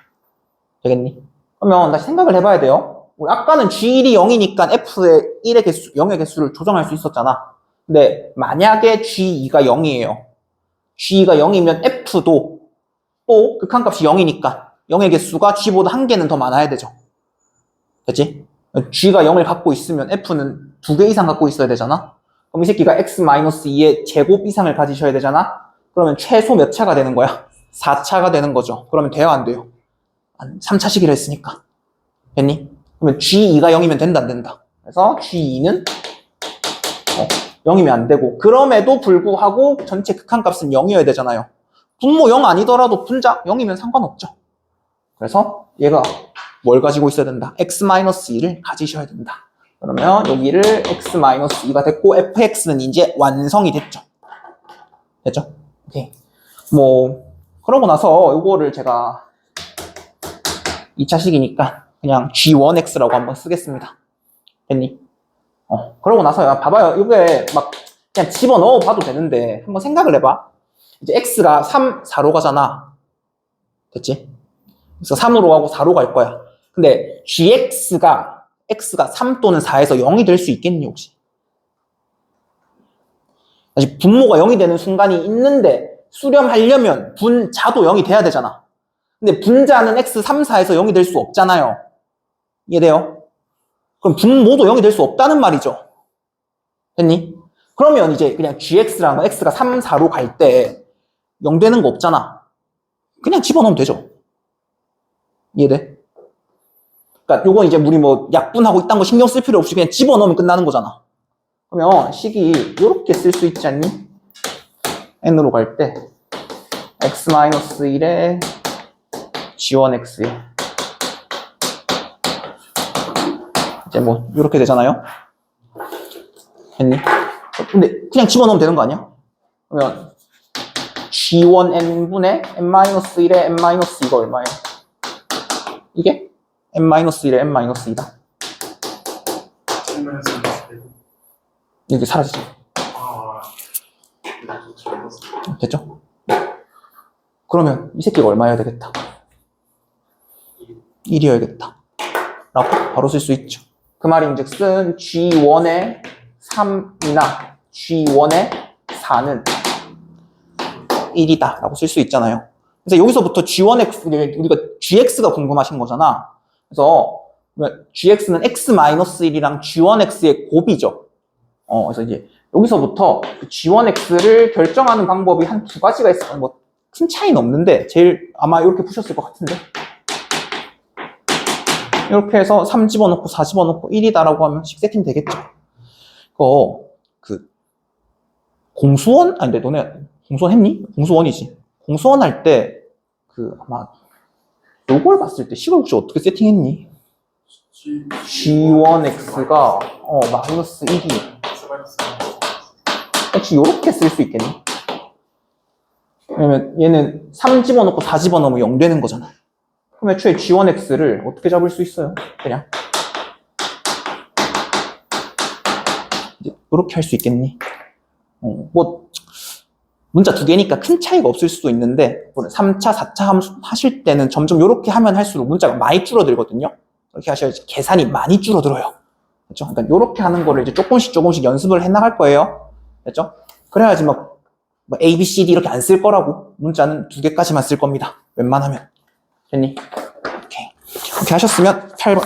S1: 되겠니? 그러면 다시 생각을 해봐야 돼요. 우리 아까는 g1이 0이니까 f의 1의 개수, 0의 개수를 조정할 수 있었잖아. 근데 만약에 g2가 0이에요. g가 0이면 f도 또 극한값이 0이니까 0의 개수가 g보다 1개는 더 많아야 되죠. 됐지? g가 0을 갖고 있으면 f는 2개 이상 갖고 있어야 되잖아. 그럼 이 새끼가 x-2의 제곱 이상을 가지셔야 되잖아. 그러면 최소 몇 차가 되는 거야? 4차가 되는 거죠. 그러면 돼요, 안 돼요? 3차식이라 했으니까. 됐니? 그러면 g2가 0이면 된다, 안 된다. 그래서 g2는 0이면 안 되고, 그럼에도 불구하고 전체 극한값은 0이어야 되잖아요. 분모 0 아니더라도 분자 0이면 상관없죠. 그래서 얘가 뭘 가지고 있어야 된다? x-2를 가지셔야 된다. 그러면 여기를 x-2가 됐고 fx는 이제 완성이 됐죠. 됐죠? 오케이. 뭐 그러고 나서 요거를 제가 2차식이니까 그냥 g1x라고 한번 쓰겠습니다. 됐니? 그러고 나서요. 봐봐요. 이게 막 그냥 집어넣어 봐도 되는데 한번 생각을 해봐. 이제 x가 3, 4로 가잖아. 됐지? 그래서 3으로 가고 4로 갈 거야. 근데 x가 3 또는 4에서 0이 될 수 있겠니 혹시? 다시 분모가 0이 되는 순간이 있는데 수렴하려면 분자도 0이 돼야 되잖아. 근데 분자는 x 3, 4에서 0이 될 수 없잖아요. 이해돼요? 그럼 분모도 0이 될 수 없다는 말이죠. 됐니? 그러면 이제 그냥 gx랑 x가 3, 4로 갈 때 0 되는 거 없잖아. 그냥 집어넣으면 되죠. 이해돼? 그러니까 요건 이제 우리 뭐 약분하고 이딴 거 신경 쓸 필요 없이 그냥 집어넣으면 끝나는 거잖아. 그러면 식이 요렇게 쓸 수 있지 않니? n으로 갈 때 x-1에 g1x에 이제 뭐 요렇게 되잖아요. 됐니? 근데 그냥 집어넣으면 되는 거 아니야? 그러면 g1n분의 n-1에 n-2가 얼마예요? 이게 n-1에 n-2다. 이게 사라지죠. 됐죠? 그러면 이 새끼가 얼마여야 되겠다? 1이어야겠다. 라고 바로 쓸 수 있죠. 그 말인즉슨 G1의 3이나 G1의 4는 1이다 라고 쓸 수 있잖아요. 그래서 여기서부터 G1x, 우리가 GX가 궁금하신 거잖아. 그래서 GX는 X-1이랑 G1x의 곱이죠. 그래서 이제 여기서부터 G1x를 결정하는 방법이 한 2가지가 있어요. 뭐 큰 차이는 없는데 제일 아마 이렇게 푸셨을 것 같은데 이렇게 해서 3 집어넣고 4 집어넣고 1이다라고 하면 식 세팅 되겠죠. 공수원? 아닌데 너네 공수원 했니? 공수원이지. 공수원 할 때 아마 요걸 봤을 때 식을 혹시 어떻게 세팅했니? G1x가 마이너스 1이 혹시 요렇게 쓸 수 있겠니? 왜냐면 얘는 3 집어넣고 4 집어넣으면 0 되는 거잖아. 그럼 애초에 G1X를 어떻게 잡을 수 있어요? 그냥 이렇게 할 수 있겠니? 뭐 문자 두 개니까 큰 차이가 없을 수도 있는데 3차, 4차 함수 하실 때는 점점 이렇게 하면 할수록 문자가 많이 줄어들거든요. 이렇게 하셔야지 계산이 많이 줄어들어요. 그렇죠? 그러니까 이렇게 하는 거를 이제 조금씩 연습을 해 나갈 거예요. 됐죠? 그래야지 막 A, B, C, D 이렇게 안 쓸 거라고. 문자는 두 개까지만 쓸 겁니다. 웬만하면. 됐니? 오케이. 이렇게 하셨으면 8번.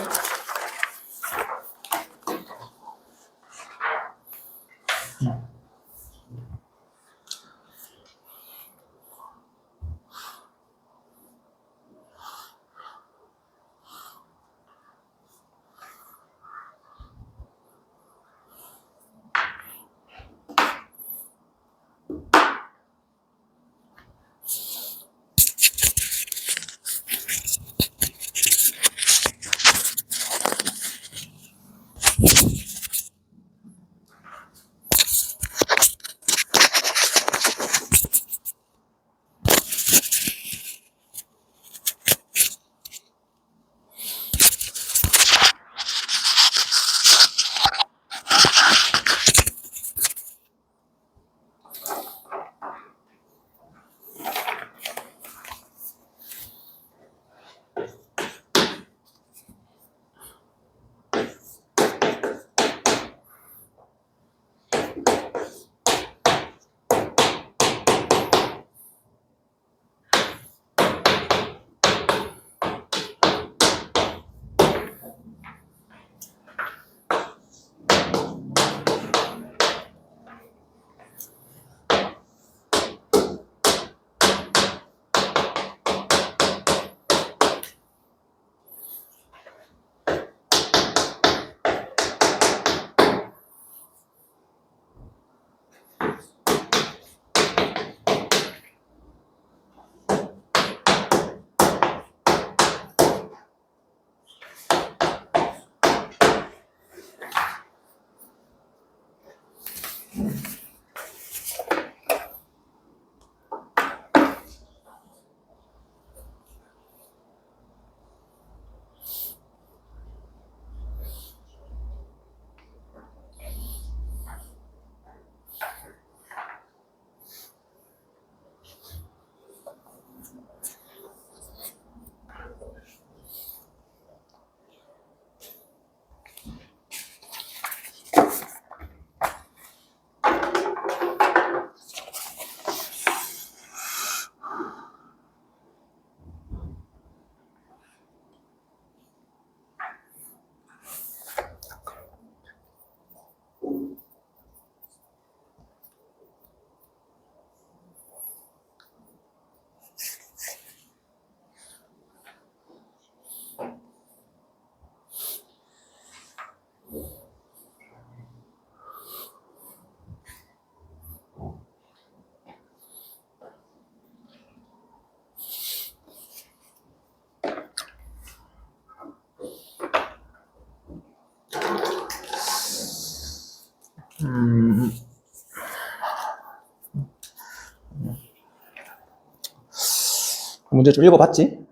S1: 문제 좀 읽어봤지?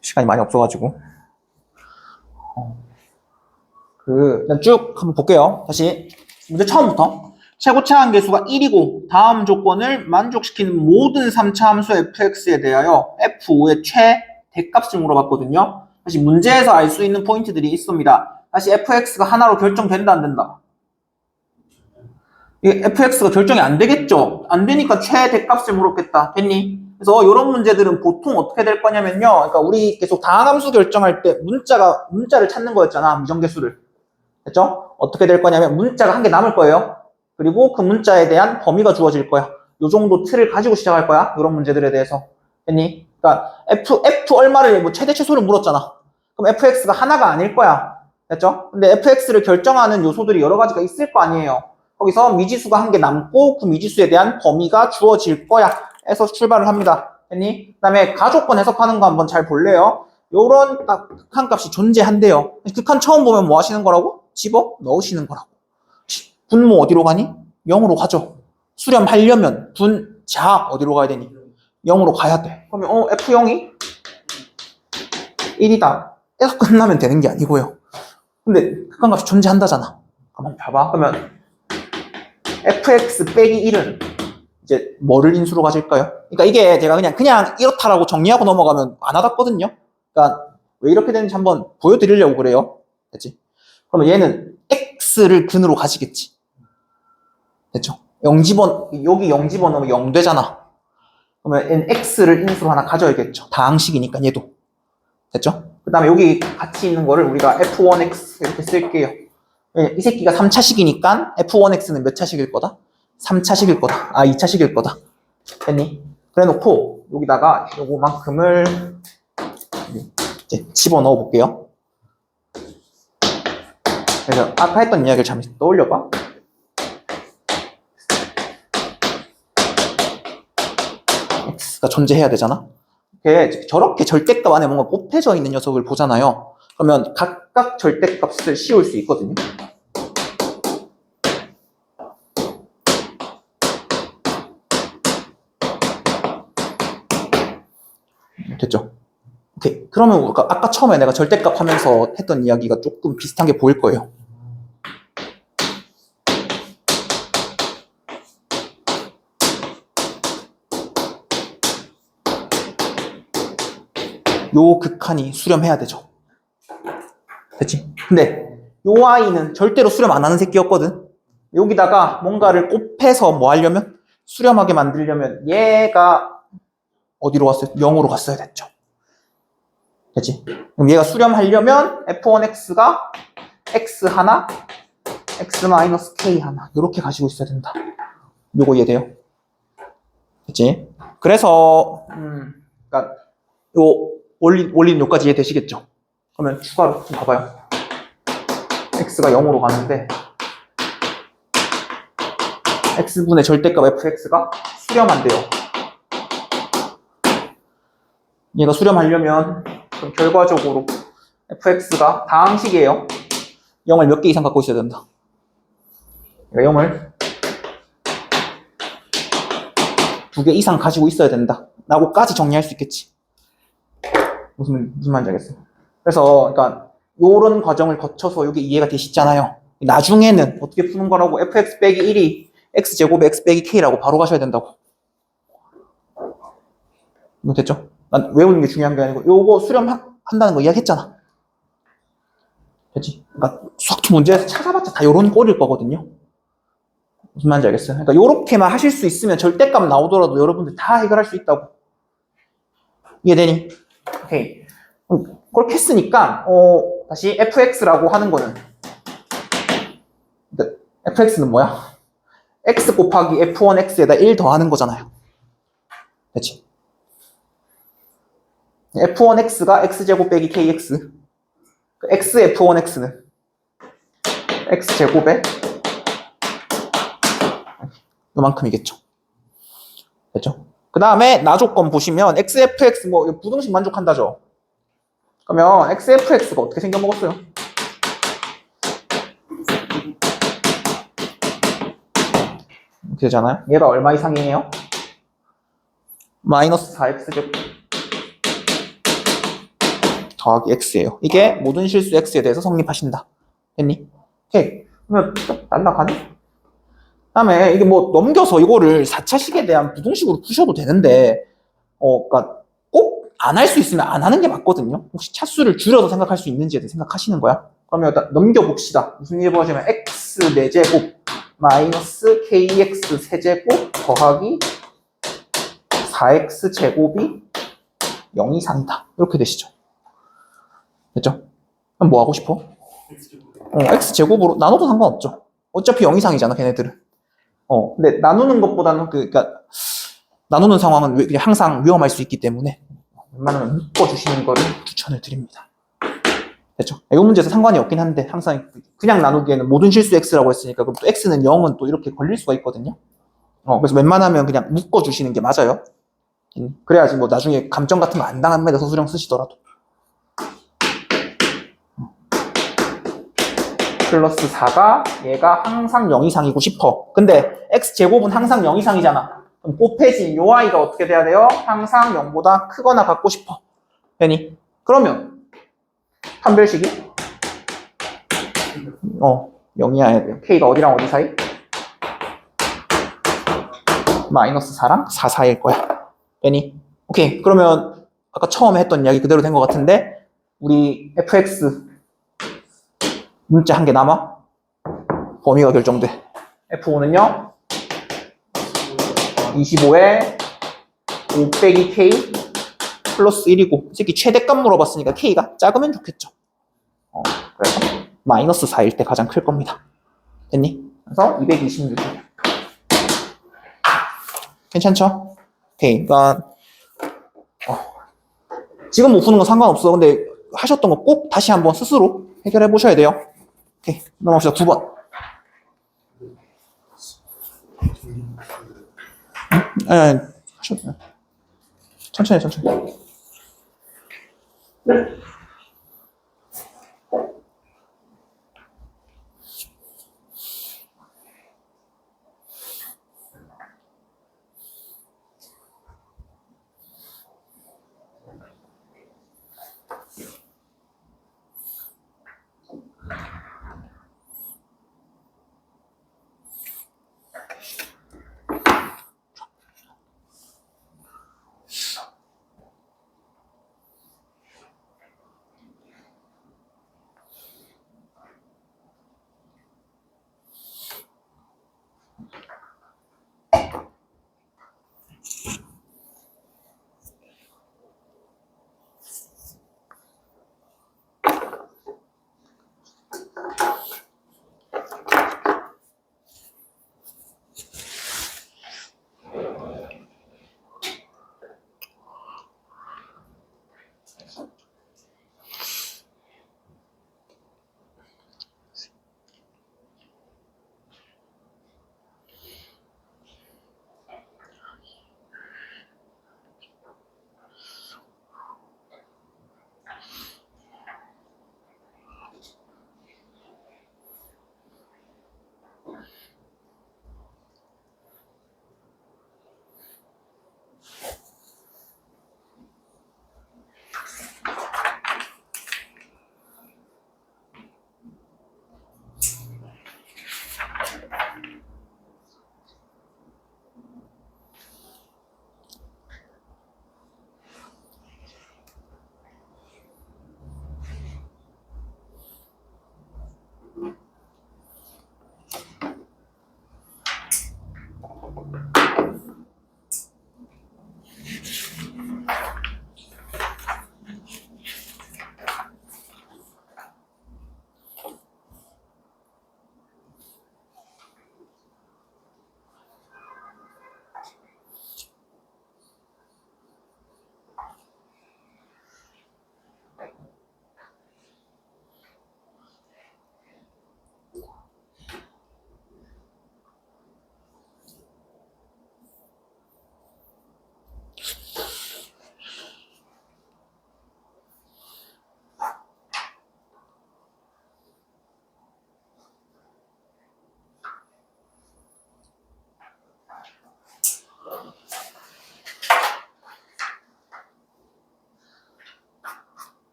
S1: 시간이 많이 없어가지고. 그냥 쭉 한번 볼게요. 다시. 문제 처음부터. 최고차 한계수가 1이고 다음 조건을 만족시키는 모든 3차 함수 fx에 대하여 f5의 최대값을 물어봤거든요. 다시 문제에서 알 수 있는 포인트들이 있습니다. 다시 fx가 하나로 결정된다 안 된다? 이게 fx가 결정이 안 되겠죠? 안 되니까 최대값을 물었겠다. 됐니? 그래서 이런 문제들은 보통 어떻게 될 거냐면요. 그러니까 우리 계속 다항함수 결정할 때 문자를 찾는 거였잖아. 무정계수를. 됐죠? 어떻게 될 거냐면 문자가 한 개 남을 거예요. 그리고 그 문자에 대한 범위가 주어질 거야. 요 정도 틀을 가지고 시작할 거야. 이런 문제들에 대해서. 됐니? 그러니까 f 얼마를 뭐 최대 최소를 물었잖아. 그럼 fx가 하나가 아닐 거야. 됐죠? 근데 fx를 결정하는 요소들이 여러 가지가 있을 거 아니에요. 거기서 미지수가 한 개 남고 그 미지수에 대한 범위가 주어질 거야. 해서 출발을 합니다. 됐니? 그 다음에 가조건 해석하는 거 한번 잘 볼래요? 요런 딱 극한 값이 존재한대요. 극한 처음 보면 뭐 하시는 거라고? 집어 넣으시는 거라고. 분모 어디로 가니? 0으로 가죠. 수렴하려면 분자 어디로 가야 되니? 0으로 가야 돼. 그러면 F0이 1이다. 에서 끝나면 되는 게 아니고요. 근데 극한값이 존재한다잖아. 한번 봐봐. 그러면 fx 빼기 1은 이제 뭐를 인수로 가질까요? 그러니까 이게 제가 그냥 이렇다라고 정리하고 넘어가면 안 와닿거든요. 그러니까 왜 이렇게 되는지 한번 보여드리려고 그래요. 됐지? 그러면 얘는 x를 근으로 가지겠지. 됐죠? 0집어, 여기 0집어넣으면 0 되잖아. 그러면 얘는 x를 인수로 하나 가져야겠죠. 다항식이니까 얘도. 됐죠? 그 다음에 여기 같이 있는 거를 우리가 f1x 이렇게 쓸게요. 이 새끼가 3차식이니까 f1x는 몇 차식일 거다? 3차식일 거다. 2차식일 거다. 됐니? 그래 놓고 여기다가 요거만큼을 이제 집어넣어 볼게요. 그래서 아까 했던 이야기를 잠시 떠올려봐. x가 존재해야 되잖아. 저렇게 절대값 안에 뭔가 곱해져 있는 녀석을 보잖아요. 그러면 각각 절대값을 씌울 수 있거든요. 됐죠? 오케이. 그러면 아까 처음에 내가 절대값 하면서 했던 이야기가 조금 비슷한 게 보일 거예요. 요 극한이 수렴해야 되죠. 됐지? 근데 요 아이는 절대로 수렴 안 하는 새끼였거든. 여기다가 뭔가를 곱해서 뭐 하려면 수렴하게 만들려면 얘가 어디로 갔어요? 0으로 갔어야 됐죠. 됐지? 그럼 얘가 수렴하려면 f1x가 x 하나, x-k 하나 이렇게 가지고 있어야 된다. 요거 이해돼요? 됐지? 그래서 그러니까 요 원리는 여기까지 이해되시겠죠? 그러면 추가로 좀 봐봐요. x가 0으로 가는데 x분의 절대값 fx가 수렴한대요. 얘가 수렴하려면 그럼 결과적으로 fx가 다항식이에요. 0을 몇 개 이상 갖고 있어야 된다. 그러니까 0을 2개 이상 가지고 있어야 된다. 라고까지 정리할 수 있겠지. 무슨 말인지 알겠어요. 그래서 그러니까 요런 과정을 거쳐서 이게 이해가 되시잖아요. 나중에는 어떻게 푸는 거라고 fx 빼기 1이 x제곱에 x 빼기 k라고 바로 가셔야 된다고. 이거 됐죠? 난 외우는 게 중요한 게 아니고 요거 수렴한다는 거 이야기했잖아. 됐지? 그러니까 수학투 문제에서 찾아봤자 다 요런 꼴일 거거든요. 무슨 말인지 알겠어요? 그러니까 요렇게만 하실 수 있으면 절대값 나오더라도 여러분들 다 해결할 수 있다고. 이해되니? 오케이. 그렇게 했으니까 다시 fx라고 하는 거는 fx는 뭐야? x 곱하기 f1x에다 1 더하는 거잖아요. 됐지? f1x가 x제곱 빼기 kx x f1x는 x제곱에 요만큼이겠죠. 됐죠? 그 다음에 나조건 보시면 xfx 뭐 부등식 만족한다죠. 그러면 xfx가 어떻게 생겨먹었어요? 이렇게 되잖아요. 얘가 얼마 이상이에요? 마이너스 4x제곱 더하기 x예요. 이게 모든 실수 x에 대해서 성립하신다. 됐니? 오케이. 그러면 날라가네? 다음에 이게 뭐 넘겨서 이거를 4차식에 대한 부등식으로 푸셔도 되는데 그러니까 꼭 안 할 수 있으면 안 하는 게 맞거든요. 혹시 차수를 줄여서 생각할 수 있는지에 대해 생각하시는 거야? 그러면 일단 넘겨봅시다. 무슨 일을 보시면 x 4제곱 마이너스 kx 세제곱 더하기 4x 제곱이 0 이상이다. 이렇게 되시죠. 됐죠? 그럼 뭐 하고 싶어? x제곱으로 나눠도 상관없죠. 어차피 0 이상이잖아, 걔네들은. 근데 나누는 것보다는 그러니까 나누는 상황은 그냥 항상 위험할 수 있기 때문에 웬만하면 묶어주시는 거를 추천을 드립니다. 됐죠? 이 문제에서 상관이 없긴 한데 항상 그냥 나누기에는 모든 실수 x라고 했으니까 그럼 또 x는 0은 또 이렇게 걸릴 수가 있거든요. 그래서 웬만하면 그냥 묶어주시는 게 맞아요. 그래야지 뭐 나중에 감점 같은 거 안 당합니다. 서술형 쓰시더라도. 플러스 4가 얘가 항상 0 이상이고 싶어. 근데 x제곱은 항상 0 이상이잖아. 그럼 곱해진 요 i가 어떻게 돼야 돼요? 항상 0보다 크거나 같고 싶어. 되니? 그러면 판별식이 0이어야 돼요. k가 어디랑 어디 사이? 마이너스 4랑 4 사이일 거야. 되니? 오케이. 그러면 아까 처음에 했던 이야기 그대로 된 것 같은데 우리 fx 문자 한 개 남아? 범위가 결정돼. f5는요? 25에 5 빼기 k 플러스 1이고 이 새끼 최대값 물어봤으니까 k가 작으면 좋겠죠. 그래서 마이너스 4일 때 가장 클 겁니다. 됐니? 그래서 226이에요. 괜찮죠? 오케이. 그러니까 지금 못 푸는 건 상관없어. 근데 하셨던 거 꼭 다시 한번 스스로 해결해 보셔야 돼요. 오케이. 넘어갑시다. 9번. 하셨나요? 천천히.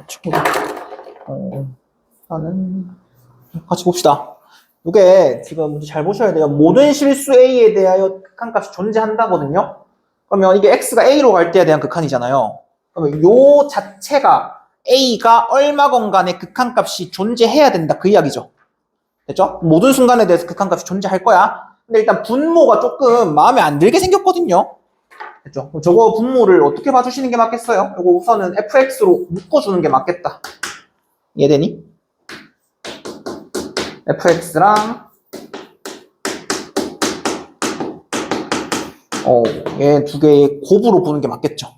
S1: 친구들. 나는 같이 봅시다. 이게 지금 잘 보셔야 돼요. 모든 실수 A에 대하여 극한값이 존재한다거든요. 그러면 이게 X가 A로 갈 때에 대한 극한이잖아요. 그러면 요 자체가 A가 얼마건 간에 극한값이 존재해야 된다. 그 이야기죠. 됐죠? 모든 순간에 대해서 극한값이 존재할 거야. 근데 일단 분모가 조금 마음에 안 들게 생겼거든요. 됐죠? 그럼 저거 분모를 어떻게 봐주시는 게 맞겠어요? 이거 우선은 fx로 묶어주는 게 맞겠다. 이해되니? fx랑 얘 두 개의 곱으로 보는 게 맞겠죠.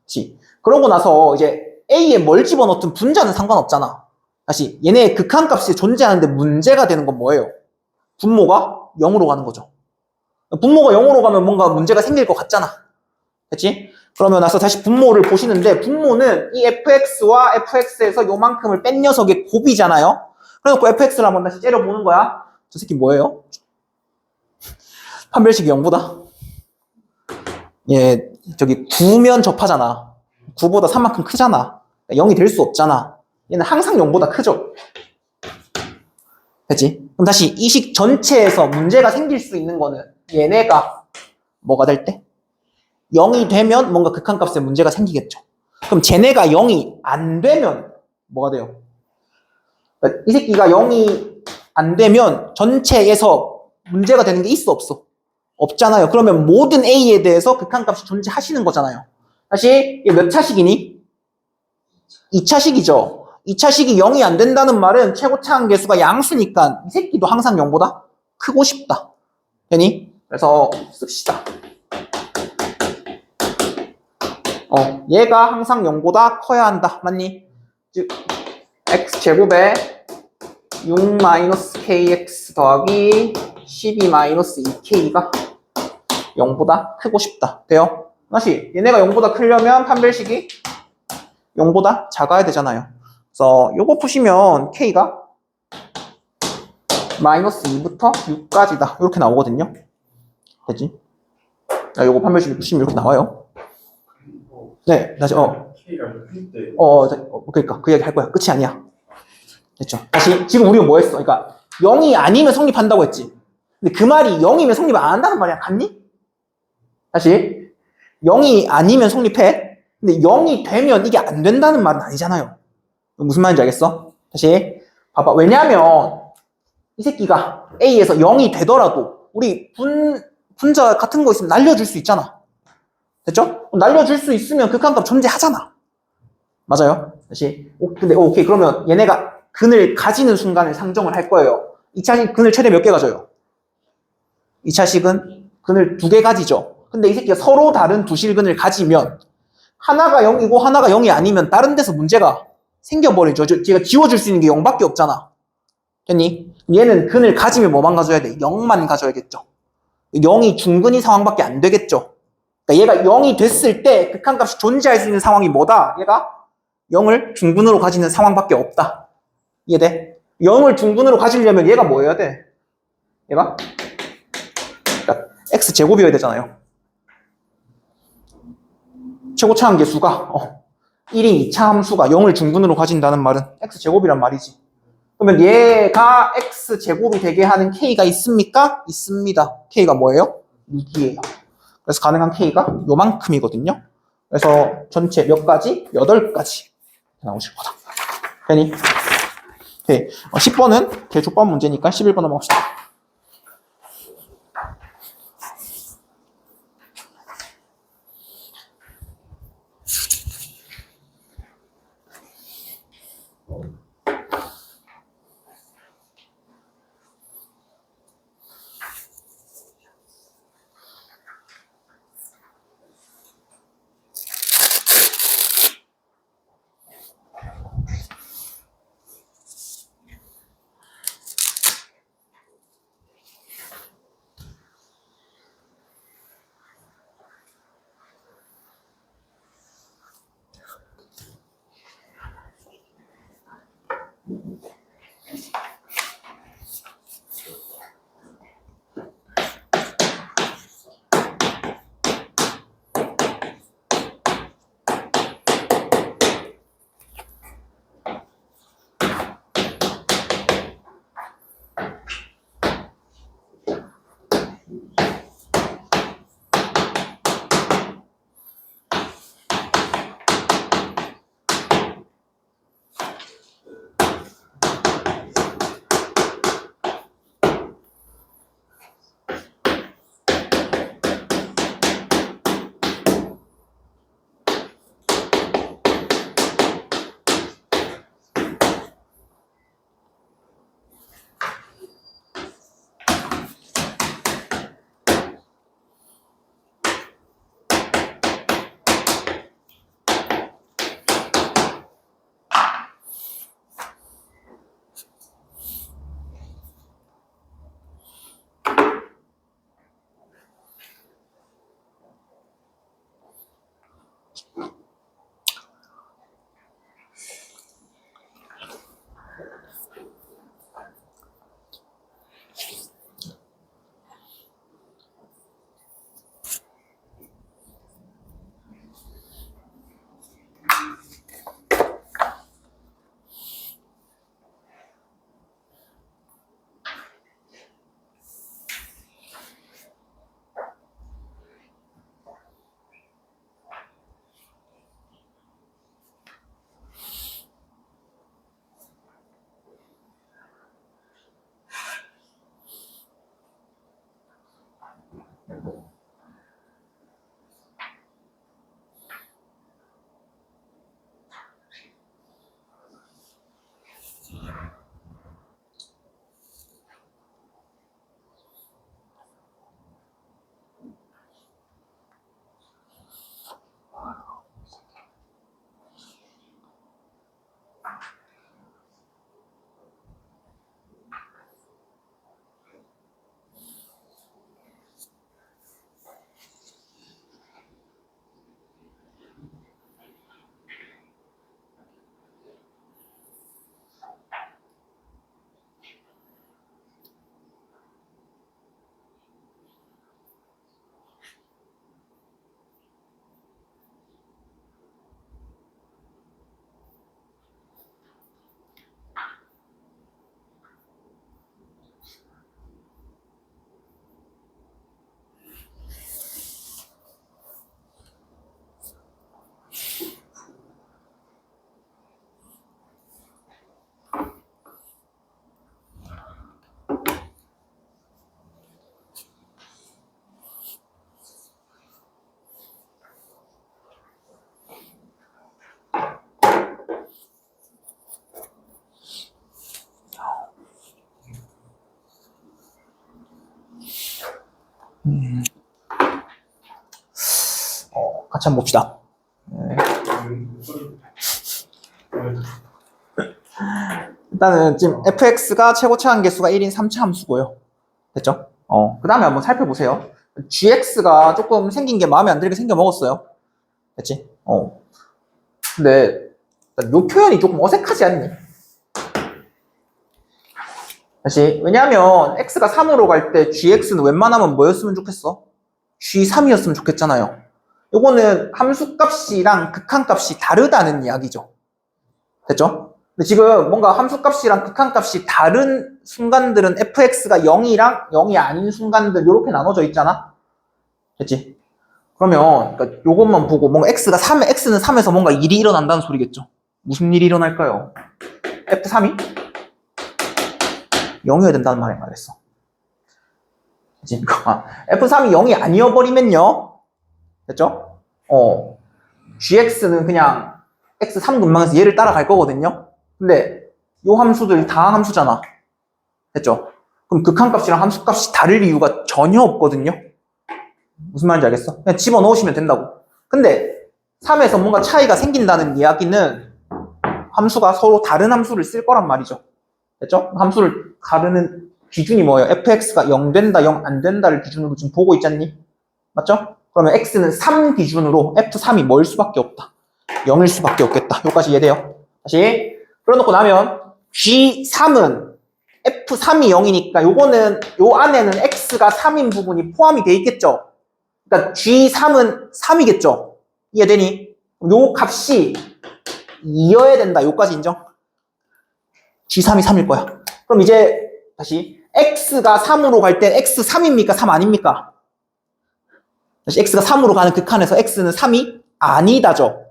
S1: 그치? 그러고 나서 이제 A에 뭘 집어넣든 분자는 상관없잖아. 다시 얘네의 극한값이 존재하는데 문제가 되는 건 뭐예요? 분모가 0으로 가는 거죠. 분모가 0으로 가면 뭔가 문제가 생길 것 같잖아. 됐지? 그러면 나서 다시 분모를 보시는데 분모는 이 fx와 fx에서 요만큼을 뺀 녀석의 곱이잖아요. 그래놓고 fx를 한번 다시 째려보는 거야. 저 새끼 뭐예요? 판별식이 0보다 얘 저기 9면 접하잖아. 9보다 3만큼 크잖아. 0이 될 수 없잖아. 얘는 항상 0보다 크죠. 됐지? 그럼 다시 이 식 전체에서 문제가 생길 수 있는 거는 얘네가 뭐가 될 때? 0이 되면 뭔가 극한값에 문제가 생기겠죠. 그럼 쟤네가 0이 안 되면 뭐가 돼요? 이 새끼가 0이 안 되면 전체에서 문제가 되는 게 있어 없어? 없잖아요. 그러면 모든 A에 대해서 극한값이 존재하시는 거잖아요. 다시 이게 몇 차식이니? 2차식이죠. 2차식이 0이 안 된다는 말은 최고차 한계수가 양수니까 이 새끼도 항상 0보다 크고 싶다. 되니? 그래서 씁시다. 얘가 항상 0보다 커야 한다. 맞니? 즉 x제곱에 6-kx 더하기 12-2k가 0보다 크고 싶다. 돼요? 다시 얘네가 0보다 크려면 판별식이 0보다 작아야 되잖아요. 그래서 요거 푸시면 k가 -2부터 6까지다. 이렇게 나오거든요. 되지? 요거 판별식이 푸시면 이렇게 나와요. 네, 다시
S2: K가 6일 때
S1: 그러니까 그 얘기 할 거야. 끝이 아니야. 됐죠? 다시 지금 우리가 뭐 했어? 그러니까 0이 아니면 성립한다고 했지. 근데 그 말이 0이면 성립 안 한다는 말이야. 같니? 다시 0이 아니면 성립해. 근데 0이 되면 이게 안 된다는 말은 아니잖아요. 무슨 말인지 알겠어? 다시 봐봐. 왜냐하면 이 새끼가 A에서 0이 되더라도 우리 분자 같은 거 있으면 날려줄 수 있잖아. 됐죠? 날려줄 수 있으면 극한값 존재하잖아. 맞아요? 다시 근데 오케이. 그러면 얘네가 근을 가지는 순간을 상정을 할 거예요. 2차식 근을 최대 몇 개 가져요? 2차식은 근을 2개 가지죠. 근데 이 새끼가 서로 다른 두 실근을 가지면 하나가 0이고 하나가 0이 아니면 다른 데서 문제가 생겨버리죠. 제가 지워줄 수 있는 게 0밖에 없잖아. 됐니? 얘는 근을 가지면 뭐만 가져야 돼? 0만 가져야겠죠. 0이 중근이 상황밖에 안 되겠죠. 그러니까 얘가 0이 됐을 때 극한값이 존재할 수 있는 상황이 뭐다? 얘가 0을 중근으로 가지는 상황밖에 없다. 이해돼? 0을 중근으로 가지려면 얘가 뭐 해야 돼? 얘가? 그러니까 x제곱이어야 되잖아요. 최고차 한계수가 1인 2차 함수가 0을 중근으로 가진다는 말은 x제곱이란 말이지. 그러면 얘가 x제곱이 되게 하는 k가 있습니까? 있습니다. k가 뭐예요? 6이에요. 그래서 가능한 k가 요만큼이거든요. 그래서 전체 몇 가지? 8가지 나오실 거다. 되니? 오케이. 10번은 개조법 문제니까 11번 넘어갑시다. 같이 한번 봅시다. 일단은 지금 fx가 최고차 함계수가 1인 3차 함수고요. 됐죠? 그 다음에 한번 살펴보세요. gx가 조금 생긴 게 마음에 안 들게 생겨 먹었어요. 됐지? 근데 요 표현이 조금 어색하지 않니? 다시, 왜냐하면 x가 3으로 갈 때 gx는 웬만하면 뭐였으면 좋겠어? g3이었으면 좋겠잖아요. 요거는 함수값이랑 극한값이 다르다는 이야기죠. 됐죠? 근데 지금 뭔가 함수값이랑 극한값이 다른 순간들은 fx가 0이랑 0이 아닌 순간들 이렇게 나눠져 있잖아? 됐지? 그러면 그러니까 요것만 보고 뭔가 x는 3에서 뭔가 일이 일어난다는 소리겠죠? 무슨 일이 일어날까요? f3이 0이어야 된다는 말이 말했어. 그치? f3이 0이 아니어버리면요. 됐죠? gx는 그냥 x3 근방에서 얘를 따라갈 거거든요. 근데 요 함수들이 다 함수잖아. 됐죠? 그럼 극한값이랑 함수값이 다를 이유가 전혀 없거든요. 무슨 말인지 알겠어? 그냥 집어넣으시면 된다고. 근데 3에서 뭔가 차이가 생긴다는 이야기는 함수가 서로 다른 함수를 쓸 거란 말이죠. 됐죠? 함수를 가르는 기준이 뭐예요? fx가 0 된다, 0 안 된다를 기준으로 지금 보고 있잖니? 맞죠? 그러면 x는 3 기준으로 f3이 뭘 수밖에 없다. 0일 수밖에 없겠다. 여기까지 이해돼요? 다시 그려놓고 나면 g3은 f3이 0이니까 요거는 요 안에는 x가 3인 부분이 포함이 돼 있겠죠? 그러니까 g3은 3이겠죠? 이해되니? 요 값이 2여야 된다. 요까지 인정? g3이 3일 거야. 그럼 이제 다시 x가 3으로 갈 때 x3입니까? 3 아닙니까? 다시 x가 3으로 가는 극한에서 x는 3이 아니다죠.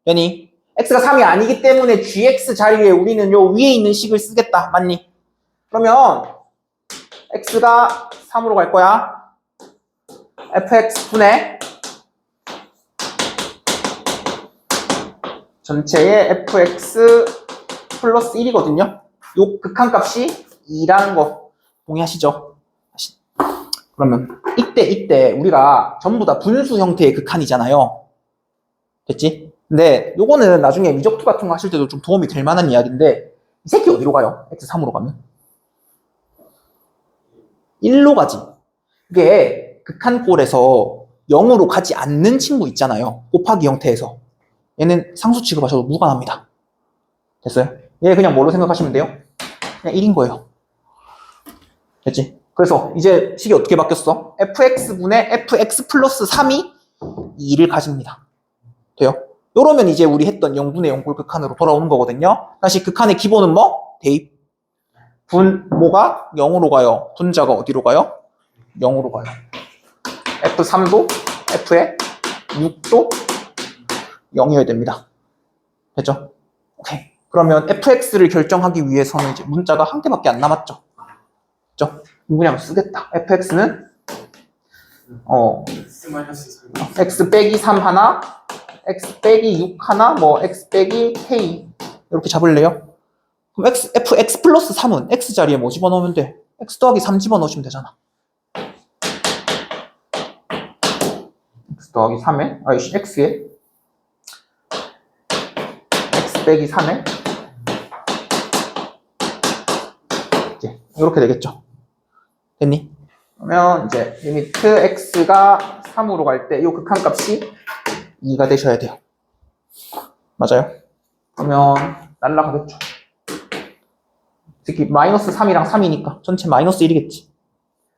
S1: 되니? x가 3이 아니기 때문에 gx 자리에 우리는 요 위에 있는 식을 쓰겠다. 맞니? 그러면 x가 3으로 갈 거야. fx분의 전체의 fx 플러스 1이거든요. 요 극한값이 2라는 거 동의하시죠? 그러면 이때 우리가 전부 다 분수 형태의 극한이잖아요. 됐지? 근데 요거는 나중에 미적투 같은 거 하실 때도 좀 도움이 될 만한 이야기인데 이 새끼 어디로 가요? x3으로 가면? 1로 가지. 이게 극한꼴에서 0으로 가지 않는 친구 있잖아요. 곱하기 형태에서. 얘는 상수 취급하셔도 무관합니다. 됐어요? 얘 그냥 뭘로 생각하시면 돼요? 그냥 1인 거예요. 됐지? 그래서 이제 식이 어떻게 바뀌었어? fx분의 fx 플러스 3이 2를 가집니다. 돼요? 요러면 이제 우리 했던 0분의 0골 극한으로 돌아오는 거거든요. 다시 극한의 기본은 뭐? 대입. 뭐가 0으로 가요? 분자가 어디로 가요? 0으로 가요. f3도 f의 6도 0이어야 됩니다. 됐죠? 오케이. 그러면 fx를 결정하기 위해서는 이제 문자가 한 개밖에 안 남았죠. 됐죠? 그냥 쓰겠다. fx는 x 빼기 3 하나, x 빼기 6 하나, 뭐 x 빼기 k 이렇게 잡을래요? 그럼 fx 플러스 3은 x 자리에 뭐 집어넣으면 돼? x 더하기 3 집어넣으시면 되잖아. x 더하기 3에 x에 x 빼기 3에 이제 이렇게 되겠죠. 됐니? 그러면 이제 리미트 x가 3으로 갈 때 이 극한값이 2가 되셔야 돼요. 맞아요? 그러면 날라가겠죠. 특히 마이너스 3이랑 3이니까 전체 마이너스 1이겠지.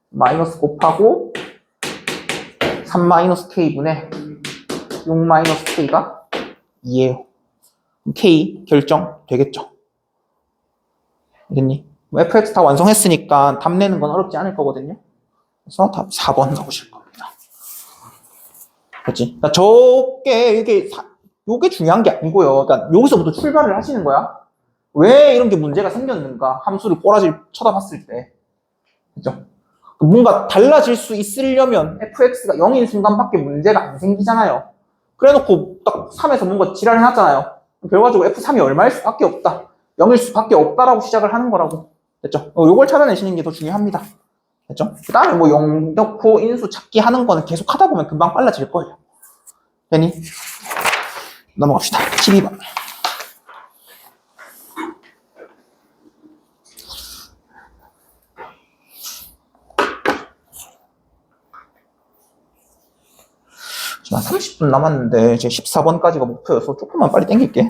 S1: 마이너스 곱하고 3 마이너스 k분의 6 마이너스 k가 2예요. k 결정 되겠죠. 알겠니? fx 다 완성했으니까 답 내는 건 어렵지 않을 거거든요. 그래서 답 4번 나오실 겁니다. 그렇지? 그러니까 요게 중요한 게 아니고요. 그러니까 여기서부터 출발을 하시는 거야. 왜 이런 게 문제가 생겼는가? 함수를 꼬라지 쳐다봤을 때. 그죠? 뭔가 달라질 수 있으려면 fx가 0인 순간밖에 문제가 안 생기잖아요. 그래 놓고 딱 3에서 뭔가 지랄을 해놨잖아요. 결과적으로 f3이 얼마일 수밖에 없다. 0일 수밖에 없다라고 시작을 하는 거라고. 됐죠? 요걸 찾아내시는 게 더 중요합니다. 됐죠? 그 다음에 뭐 0 넣고 인수 찾기 하는 거는 계속 하다 보면 금방 빨라질 거예요. 됐니? 넘어갑시다. 12번. 지금 한 30분 남았는데 이제 14번까지가 목표여서 조금만 빨리 당길게.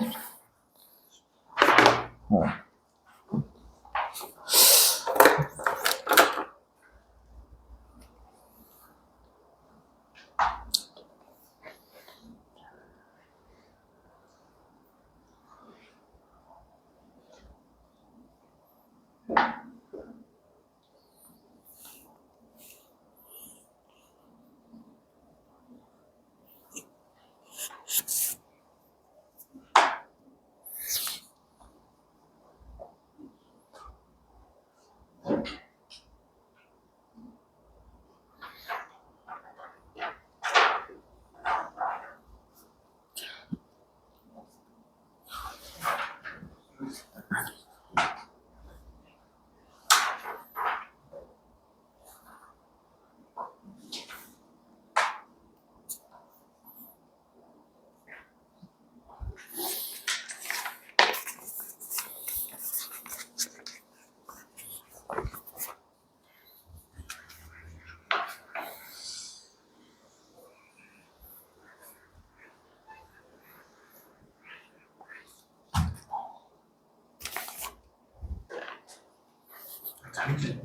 S2: 잠시.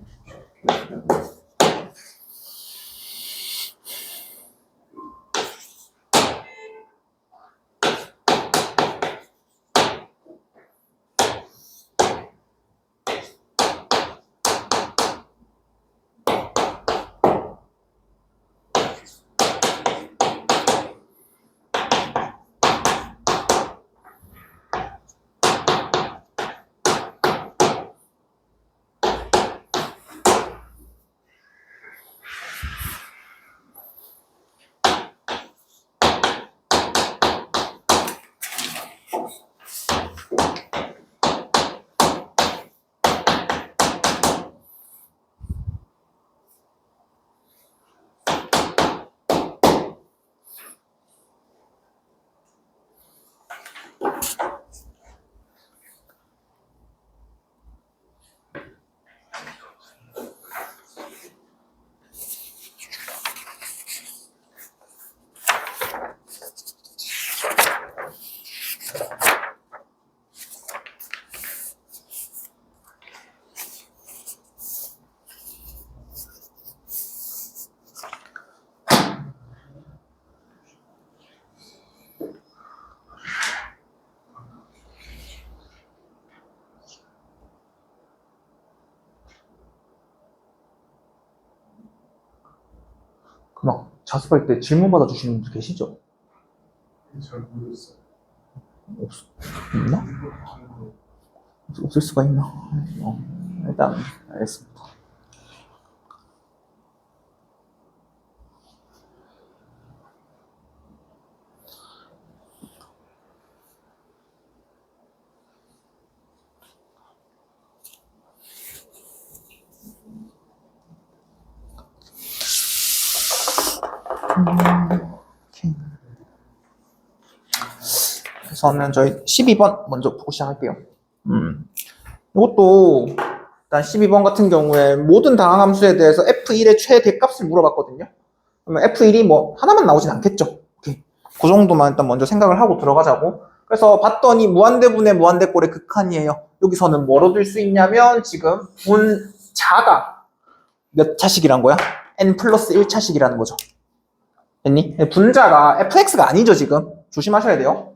S1: 막 자습할 때 질문 받아주시는 분들 계시죠?
S2: 잘 모르겠어요.
S1: 있나? 없을 수가 있나? 일단 알겠습니다. 오케이. 그래서는 저희 12번 먼저 보고 시작할게요. 이것도 일단 12번 같은 경우에 모든 다항함수에 대해서 F1의 최대값을 물어봤거든요. 그러면 F1이 뭐 하나만 나오진 않겠죠. 오케이. 그 정도만 일단 먼저 생각을 하고 들어가자고. 그래서 봤더니 무한대분의 무한대꼴의 극한이에요. 여기서는 뭘 얻을 수 있냐면 지금 분자가 몇 차식이란 거야? n 플러스 1차식이라는 거죠. 됐니? 분자가 fx가 아니죠, 지금. 조심하셔야 돼요.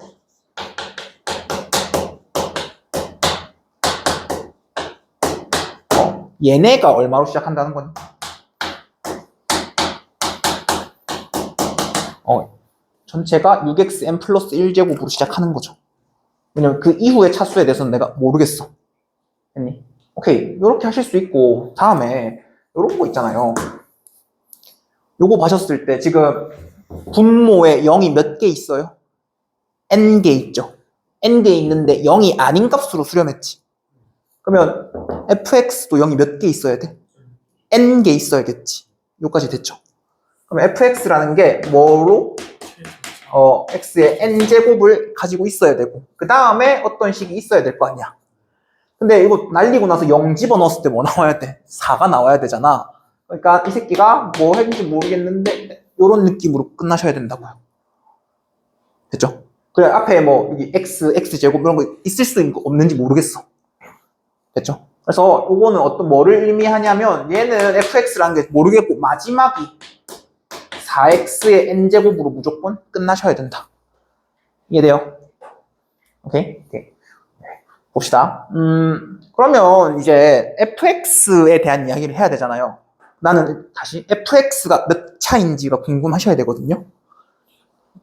S1: 얘네가 얼마로 시작한다는 거니? 전체가 6xn 플러스 1제곱으로 시작하는 거죠. 왜냐면 그 이후의 차수에 대해서는 내가 모르겠어. 됐니? 오케이. 이렇게 하실 수 있고, 다음에 이런 거 있잖아요. 요거 봐셨을 때 지금 분모에 0이 몇 개 있어요? n개 있죠. n개 있는데 0이 아닌 값으로 수렴했지. 그러면 fx도 0이 몇 개 있어야 돼? n개 있어야겠지. 요까지 됐죠. 그럼 fx라는 게 뭐로? x의 n제곱을 가지고 있어야 되고 그 다음에 어떤 식이 있어야 될 거 아니야. 근데 이거 날리고 나서 0 집어넣었을 때 뭐 나와야 돼? 4가 나와야 되잖아. 그러니까 이 새끼가 뭐 했는지 모르겠는데 이런 느낌으로 끝나셔야 된다고요. 됐죠? 그래 앞에 뭐 여기 x제곱 이런 거 있을 수 있는 거 없는지 모르겠어. 됐죠? 그래서 이거는 어떤 뭐를 의미하냐면 얘는 fx라는 게 모르겠고 마지막이 4x의 n제곱으로 무조건 끝나셔야 된다. 이해돼요? 오케이? 오케이. 봅시다. 그러면 이제 fx에 대한 이야기를 해야 되잖아요. 나는 다시 fx가 몇 차인지가 궁금하셔야 되거든요.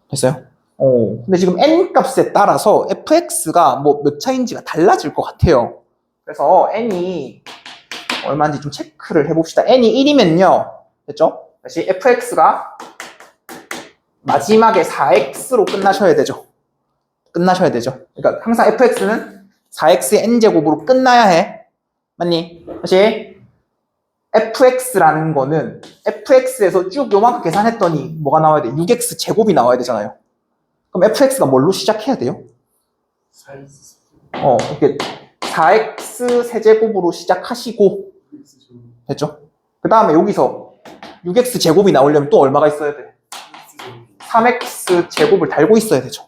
S1: 됐어요? 근데 지금 n 값에 따라서 fx가 뭐 몇 차인지가 달라질 것 같아요. 그래서 n이 얼마인지 좀 체크를 해봅시다. n이 1이면요. 됐죠? 다시 fx가 마지막에 4x로 끝나셔야 되죠. 끝나셔야 되죠. 그러니까 항상 fx는 4x의 n제곱으로 끝나야 해. 맞니? 다시 fx라는 거는 fx에서 쭉 요만큼 계산했더니 뭐가 나와야 돼? 6x 제곱이 나와야 되잖아요. 그럼 fx가 뭘로 시작해야 돼요?
S2: 4x
S1: 이렇게 4x 세제곱으로 시작하시고 됐죠? 그 다음에 여기서 6x 제곱이 나오려면 또 얼마가 있어야 돼? 3x 제곱을 달고 있어야 되죠.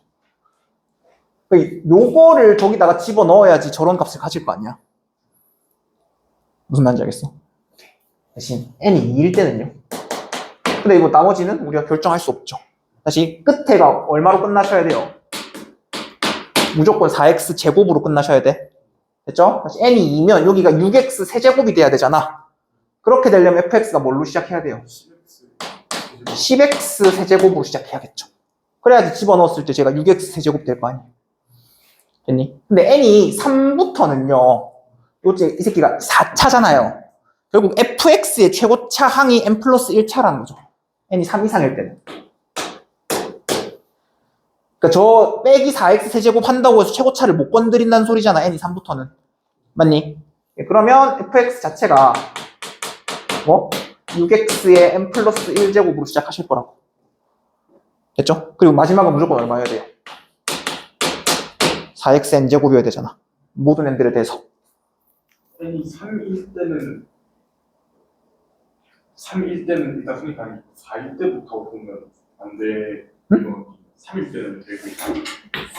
S1: 요거를 저기다가 집어넣어야지 저런 값을 가질 거 아니야. 무슨 말인지 알겠어? 대신 n이 2일 때는요. 근데 이거 나머지는 우리가 결정할 수 없죠. 다시 끝에가 얼마로 끝나셔야 돼요? 무조건 4x 제곱으로 끝나셔야 돼. 됐죠? 다시 n이 2면 여기가 6x 세제곱이 돼야 되잖아. 그렇게 되려면 fx가 뭘로 시작해야 돼요? 10x 세제곱으로 시작해야겠죠. 그래야지 집어넣었을 때 제가 6x 세제곱 될 거 아니에요. 됐니? 근데 n이 3부터는요. 이 새끼가 4차잖아요. 결국 fx의 최고차 항이 n 플러스 1차라는 거죠. n이 3 이상일 때는. 그러니까 저 빼기 4x 세제곱 한다고 해서 최고차를 못 건드린다는 소리잖아. n이 3부터는. 맞니? 그러면 fx 자체가 뭐? 6x의 n 플러스 1제곱으로 시작하실 거라고. 됐죠? 그리고 마지막은 무조건 얼마여야 돼요? 4x n제곱이어야 되잖아. 모든 n들에 대해서.
S2: n이 3일 때는 3일 때는 일단 손이 가니 4일 때부터 보면 안 돼.
S1: 응?
S2: 3일 때는 되고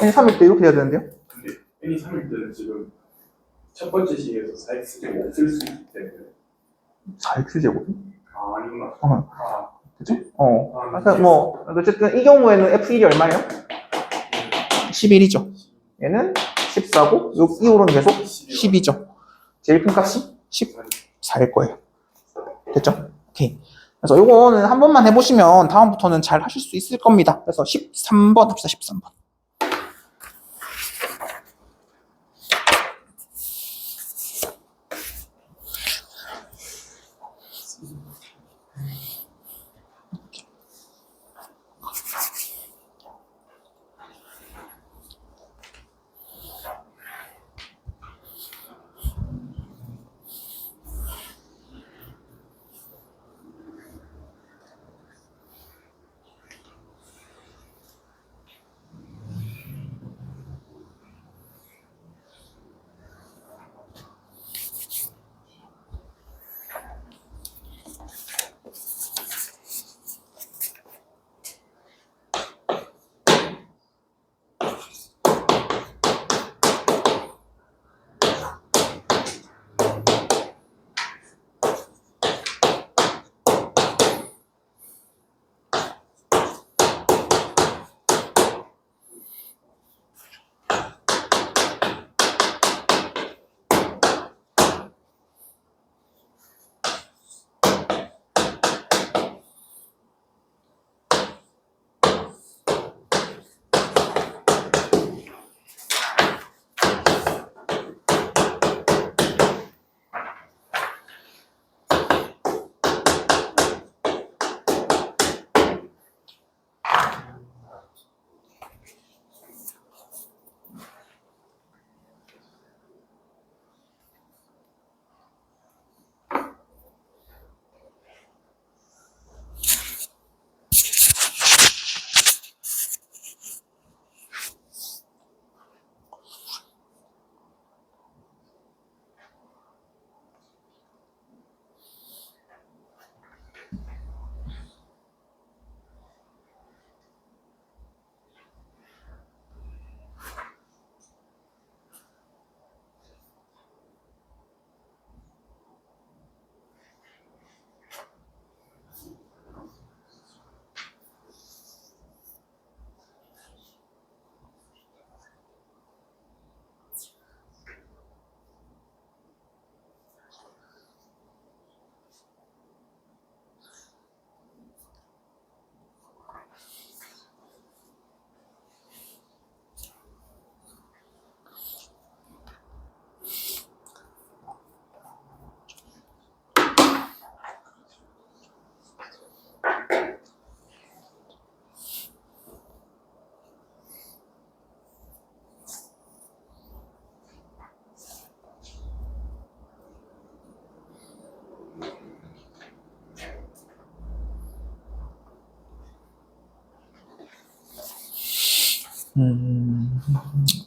S1: n이 3일 때 이렇게 돼야 되는데요?
S2: 근데 n이 3일 때는 지금 첫 번째 식에서 4x 제곱 없을 수 있기 때문에
S1: 4x 제곱이?
S2: 아니구나.
S1: 그치? 그래서 뭐 어쨌든 이 경우에는 f1이 얼마예요? 11이죠. 얘는 14고 이 홀은 계속 10이죠. 제일 큰 값이 14일 거예요. 됐죠? 오케이. 그래서 이거는 한 번만 해보시면 다음부터는 잘 하실 수 있을 겁니다. 그래서 13번 합시다. 13번.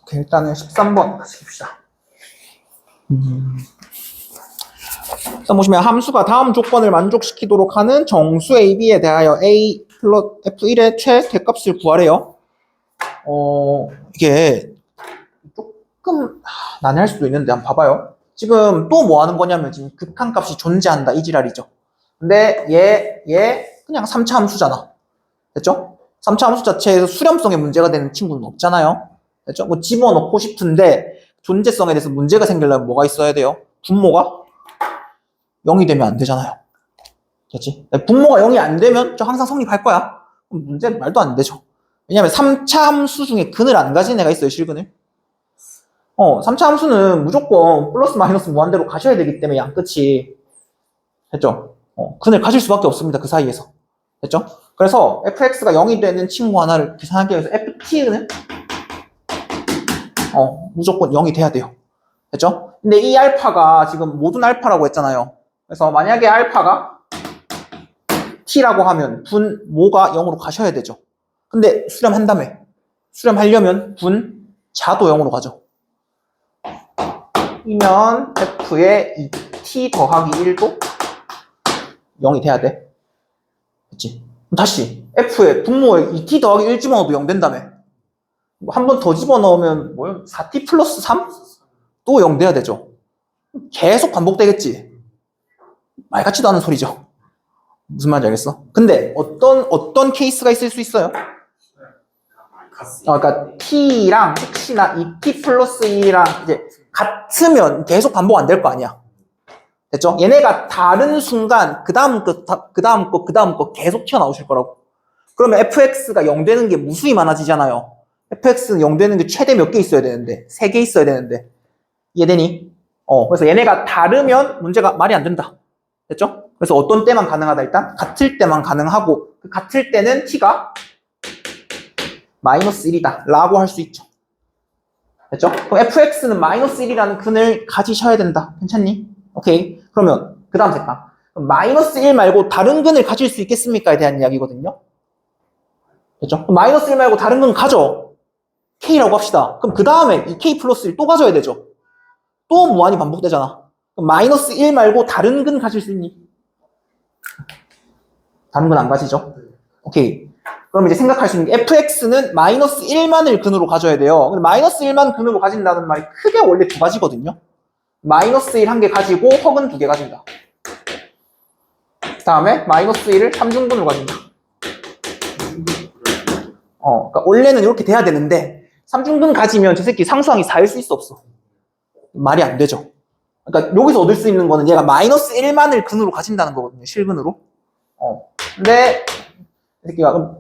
S1: 오케이, 일단은 13번 같이 봅시다. 일단 보시면 함수가 다음 조건을 만족시키도록 하는 정수 AB에 대하여 A 플러스 F1의 최대값을 구하래요. 이게 조금 난해할 수도 있는데 한번 봐봐요. 지금 또 뭐 하는 거냐면 지금 극한값이 존재한다 이 지랄이죠. 근데 얘 그냥 3차 함수잖아. 됐죠? 3차 함수 자체에서 수렴성에 문제가 되는 친구는 없잖아요. 됐죠? 뭐 집어넣고 싶은데 존재성에 대해서 문제가 생기려면 뭐가 있어야 돼요? 분모가 0이 되면 안 되잖아요. 됐지? 분모가 0이 안 되면 저 항상 성립할 거야. 그럼 문제 말도 안 되죠. 왜냐면 3차 함수 중에 근을 안 가진 애가 있어요, 실근을. 3차 함수는 무조건 플러스 마이너스 무한대로 가셔야 되기 때문에 양끝이. 됐죠? 근을 가질 수밖에 없습니다, 그 사이에서. 됐죠? 그래서 fx가 0이 되는 친구 하나를 계산하기 위해서 ft는 무조건 0이 돼야 돼요. 됐죠? 근데 이 알파가 지금 모든 알파라고 했잖아요. 그래서 만약에 알파가 t라고 하면 분모가 0으로 가셔야 되죠. 근데 수렴한다며. 수렴하려면 분자도 0으로 가죠. 이면 f의 2t 더하기 1도 0이 돼야 돼. 그치? 다시 f의 분모에 2t 더하기 1 집어넣어도 0 된다며. 한 번 더 집어넣으면 뭐요? 4t 플러스 3? 또 0 돼야 되죠. 계속 반복되겠지. 말 같지도 않은 소리죠. 무슨 말인지 알겠어? 근데 어떤 케이스가 있을 수 있어요? 그러니까 t랑 혹시나 2t 플러스 2랑 이제 같으면 계속 반복 안 될 거 아니야. 됐죠? 얘네가 다른 순간 그 다음 거 계속 튀어나오실 거라고. 그러면 fx가 0 되는 게 무수히 많아지잖아요. fx는 0 되는 게 최대 몇 개 있어야 되는데 3개 있어야 되는데 이해되니? 그래서 얘네가 다르면 문제가 말이 안 된다. 됐죠? 그래서 어떤 때만 가능하다 일단? 같을 때만 가능하고 그 같을 때는 t가 마이너스 1이다 라고 할 수 있죠. 됐죠? 그럼 fx는 마이너스 1이라는 근을 가지셔야 된다. 괜찮니? 오케이. 그러면 그 다음 색깔. 마이너스 1 말고 다른 근을 가질 수 있겠습니까에 대한 이야기거든요. 됐죠? 마이너스 1 말고 다른 근 가져. k라고 합시다. 그럼 그 다음에 이 k 플러스 1 또 가져야 되죠. 또 무한히 반복되잖아. 그럼 마이너스 1 말고 다른 근 가질 수 있니? 다른 근 안 가지죠? 오케이. 그럼 이제 생각할 수 있는 게 fx는 마이너스 1만을 근으로 가져야 돼요. 근데 마이너스 1만 근으로 가진다는 말이 크게 원래 두 가지거든요. 마이너스 1 한 개 가지고 허근 두 개 가진다. 그 다음에 마이너스 1을 3중근으로 가진다. 그러니까 원래는 이렇게 돼야 되는데 3중근 가지면 저 새끼 상수항이 4일 수 있어 없어? 말이 안 되죠. 그러니까 여기서 얻을 수 있는 거는 얘가 마이너스 1만을 근으로 가진다는 거거든요. 실근으로. 근데 이 새끼가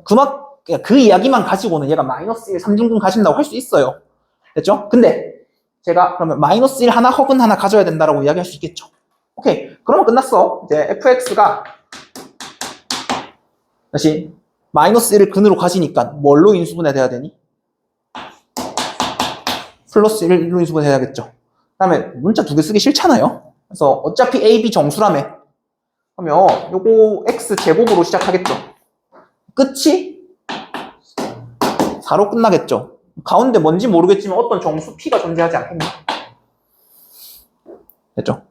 S1: 그 이야기만 가지고는 얘가 마이너스 1 3중근 가진다고 할 수 있어요. 됐죠? 근데 제가 그러면 마이너스 1 하나 허근 하나 가져야 된다라고 이야기할 수 있겠죠. 오케이. 그러면 끝났어. 이제 fx가 다시 마이너스 1을 근으로 가지니까 뭘로 인수분해 돼야 되니? 플러스 1로 인수분해 해야겠죠. 그 다음에 문자 두 개 쓰기 싫잖아요. 그래서 어차피 a, b 정수라며. 그러면 요거 x 제곱으로 시작하겠죠. 끝이 4로 끝나겠죠. 가운데 뭔지 모르겠지만 어떤 정수 p가 존재하지 않겠니? 됐죠?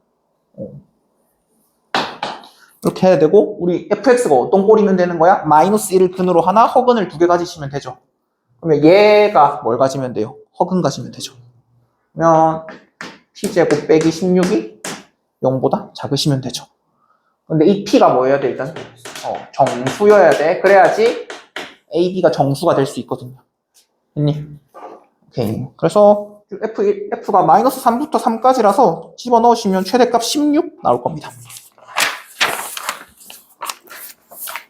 S1: 이렇게 해야 되고 우리 fx가 어떤 꼴이면 되는 거야? 마이너스 1을 근으로 하나 허근을 두 개 가지시면 되죠. 그러면 얘가 뭘 가지면 돼요? 허근 가지면 되죠. 그러면 p제곱 빼기 16이 0보다 작으시면 되죠. 근데 이 p가 뭐여야 돼 일단? 정수여야 돼. 그래야지 ab가 정수가 될 수 있거든요. 됐니? 오케이. 그래서 f가 마이너스 3부터 3까지라서 집어넣으시면 최대값 16 나올 겁니다.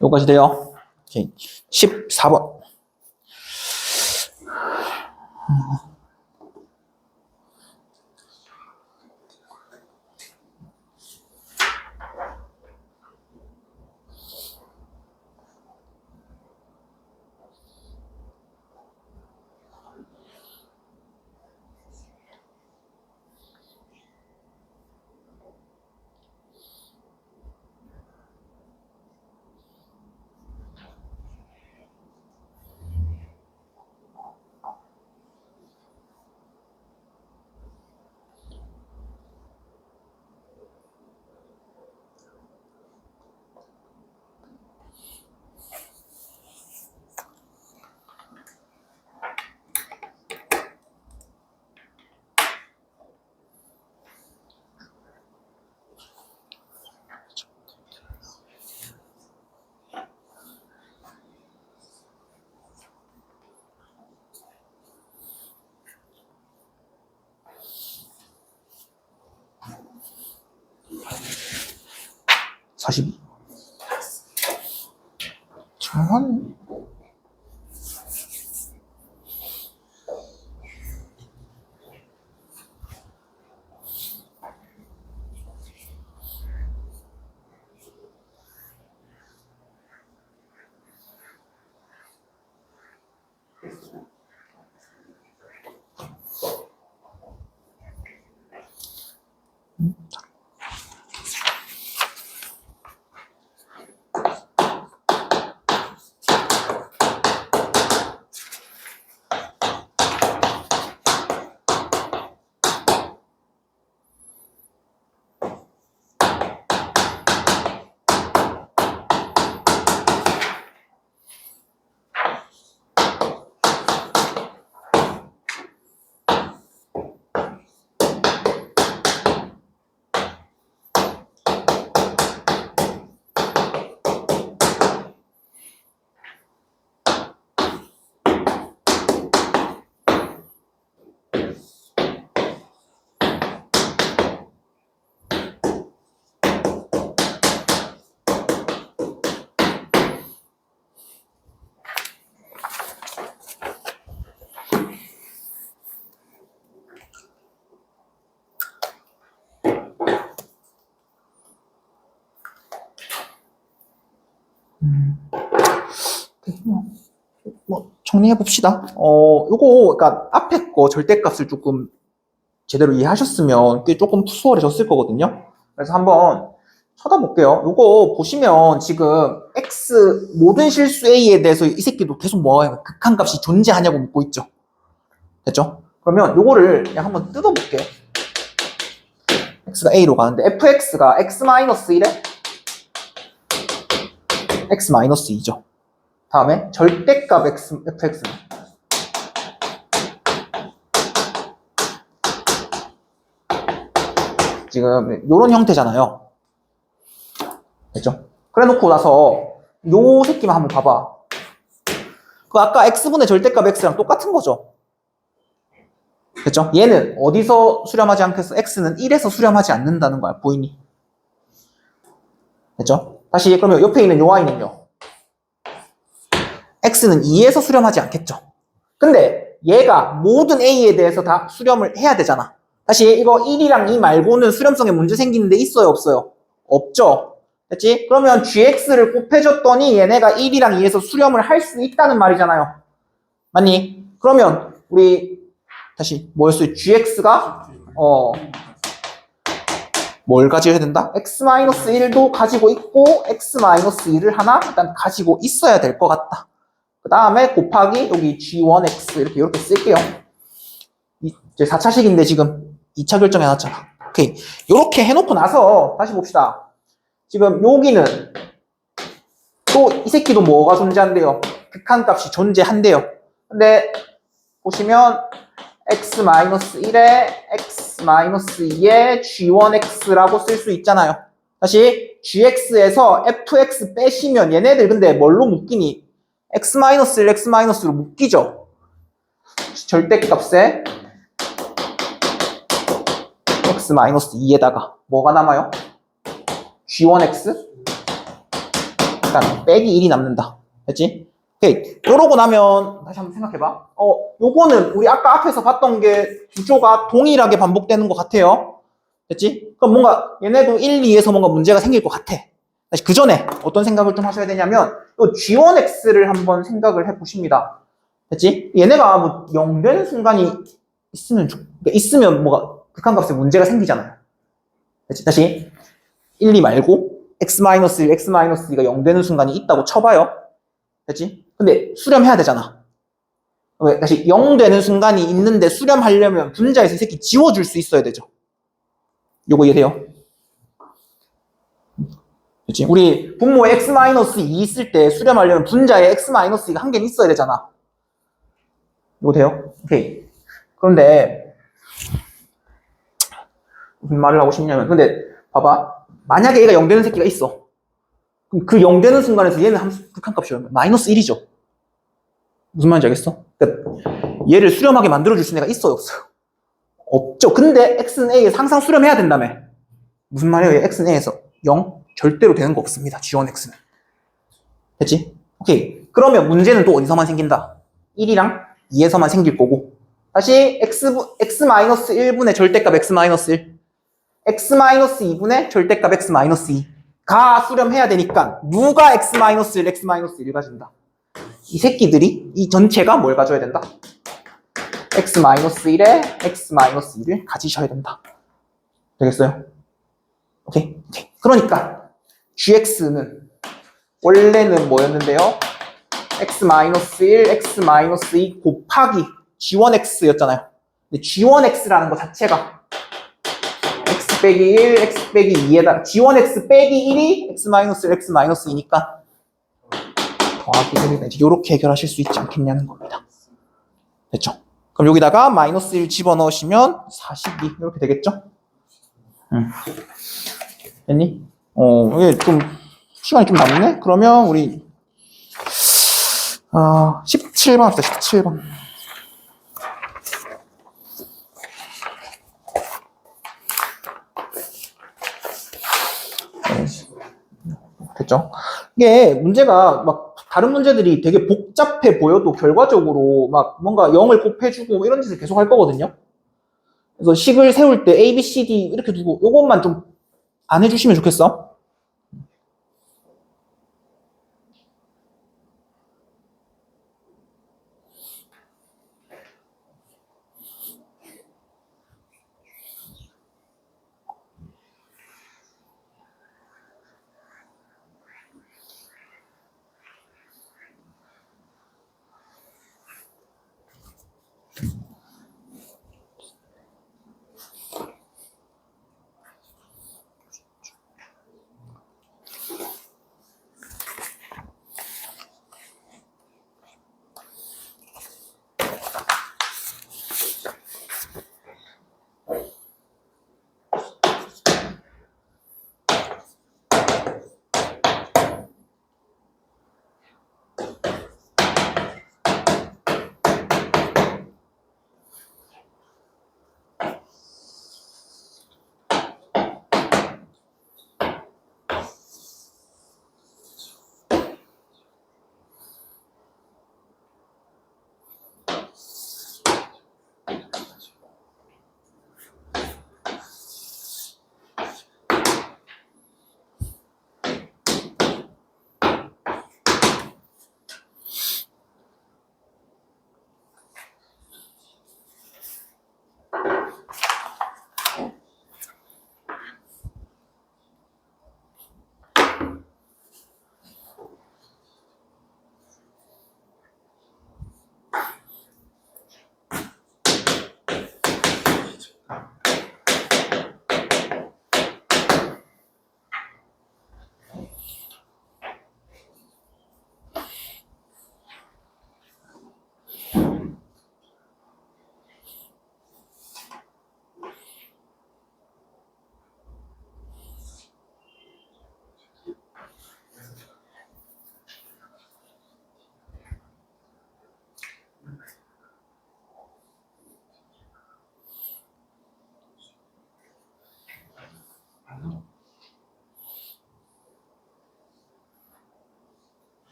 S1: 여기까지 돼요. 오케이. 14번. 42. 잘하네. 뭐 정리해 봅시다. 요거 그러니까 앞에 거 절대값을 조금 제대로 이해하셨으면 꽤 조금 수월해졌을 거거든요. 그래서 한번 쳐다볼게요. 요거 보시면 지금 x 모든 실수 a에 대해서 이 새끼도 계속 뭐예요? 극한값이 존재하냐고 묻고 있죠. 됐죠? 그러면 요거를 그냥 한번 뜯어볼게요. x가 a로 가는데 fx가 x-1에 x-2죠. 다음에 절대값 fx는 지금 요런 형태잖아요. 됐죠? 그래 놓고 나서 요 새끼만 한번 봐봐. 그 아까 x분의 절대값 x랑 똑같은 거죠. 됐죠? 얘는 어디서 수렴하지 않겠어? x는 1에서 수렴하지 않는다는 거야. 보이니? 됐죠? 다시 그러면 옆에 있는 요 y는요. x는 2에서 수렴하지 않겠죠. 근데 얘가 모든 a에 대해서 다 수렴을 해야 되잖아. 다시 이거 1이랑 2 말고는 수렴성에 문제 생기는데 있어요, 없어요? 없죠. 됐지? 그러면 gx를 곱해줬더니 얘네가 1이랑 2에서 수렴을 할 수 있다는 말이잖아요. 맞니? 그러면 우리 다시 뭐였어요? gx가 뭘 가져야 된다? x-1도 가지고 있고 x-1을 하나 일단 가지고 있어야 될 것 같다. 그 다음에 곱하기 여기 g1x 이렇게 쓸게요. 이제 4차식인데 지금 2차 결정 해놨잖아. 오케이. 이렇게 해놓고 나서 다시 봅시다. 지금 여기는 또 이 새끼도 뭐가 존재한대요? 극한값이 존재한대요. 근데 보시면 x-1에 x-2에 g1x라고 쓸 수 있잖아요. 다시 gx에서 fx 빼시면 얘네들 근데 뭘로 묶이니? x-1, x-로 묶이죠. 절대값에 x-2에다가 뭐가 남아요? g1x? 일단 빼기 1이 남는다. 됐지? 오케이. 이러고 나면 다시 한번 생각해봐. 요거는 우리 아까 앞에서 봤던 게 구조가 동일하게 반복되는 것 같아요. 됐지? 그럼 뭔가 얘네도 1, 2에서 뭔가 문제가 생길 것 같아. 다시 그 전에 어떤 생각을 좀 하셔야 되냐면 요 g1x를 한번 생각을 해보십니다. 됐지? 얘네가 뭐 0 되는 순간이 있으면 뭐가 극한값에 문제가 생기잖아요. 됐지? 다시 1, 2 말고 x-1, x-2가 0 되는 순간이 있다고 쳐봐요. 됐지? 근데 수렴해야 되잖아. 왜? 다시 0 되는 순간이 있는데 수렴하려면 분자에서 이 새끼 지워줄 수 있어야 되죠. 요거 이해돼요? 그치? 우리 분모에 x-2 있을 때 수렴하려면 분자에 x-2가 한 개는 있어야 되잖아. 이거 돼요? 오케이. 그런데 무슨 말을 하고 싶냐면 근데 봐봐. 만약에 얘가 0 되는 새끼가 있어. 그럼 그 0 되는 순간에서 얘는 극한값이 얼마야? -1이죠. 무슨 말인지 알겠어? 그러니까 얘를 수렴하게 만들어줄 수 있는 애가 있어요, 없어요? 없죠. 근데 x는 a에서 항상 수렴해야 된다며. 무슨 말이에요? x는 a에서 0? 절대로 되는 거 없습니다. G1X는. 됐지? 오케이. 그러면 문제는 또 어디서만 생긴다? 1이랑 2에서만 생길 거고. 다시 x-1분의 절대값 x-1. x-2분의 절대값 x-2가 수렴해야 되니까 누가 x-1, x-1 가진다. 이 새끼들이 이 전체가 뭘 가져야 된다? x-1에 x-2를 가지셔야 된다. 되겠어요? 오케이. 그러니까 gx는 원래는 뭐였는데요? x-1, x-2 곱하기 g1x였잖아요. 근데 g1x라는 것 자체가 x 빼기 1, x 빼기 2에다 g1x 빼기 1이 x-1, x-2니까 더하기 1이다. 이제 이렇게 해결하실 수 있지 않겠냐는 겁니다. 됐죠? 그럼 여기다가 마이너스 1 집어넣으시면 42 이렇게 되겠죠? 됐니? 이게 좀 시간이 좀 남네? 그러면 우리 17번 합시다. 17번. 됐죠? 이게 문제가 막 다른 문제들이 되게 복잡해 보여도 결과적으로 막 뭔가 0을 곱해주고 이런 짓을 계속 할 거거든요. 그래서 식을 세울 때 A, B, C, D 이렇게 두고 요것만 좀 안 해주시면 좋겠어.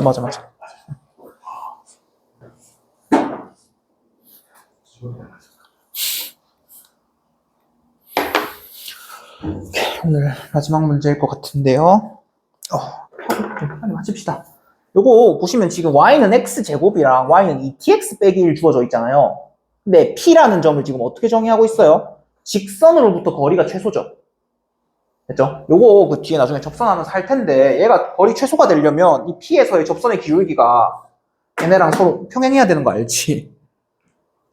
S1: 맞아. 오늘 마지막 문제일 것 같은데요. 좀 빨리 맞춥시다. 요거 보시면 지금 y는 x제곱이랑 y는 2tx 빼기 1 주어져 있잖아요. 근데 p라는 점을 지금 어떻게 정의하고 있어요? 직선으로부터 거리가 최소죠. 됐죠? 요거 그 뒤에 나중에 접선하면서 할 텐데 얘가 거리 최소가 되려면 이 p에서의 접선의 기울기가 얘네랑 서로 평행해야 되는 거 알지?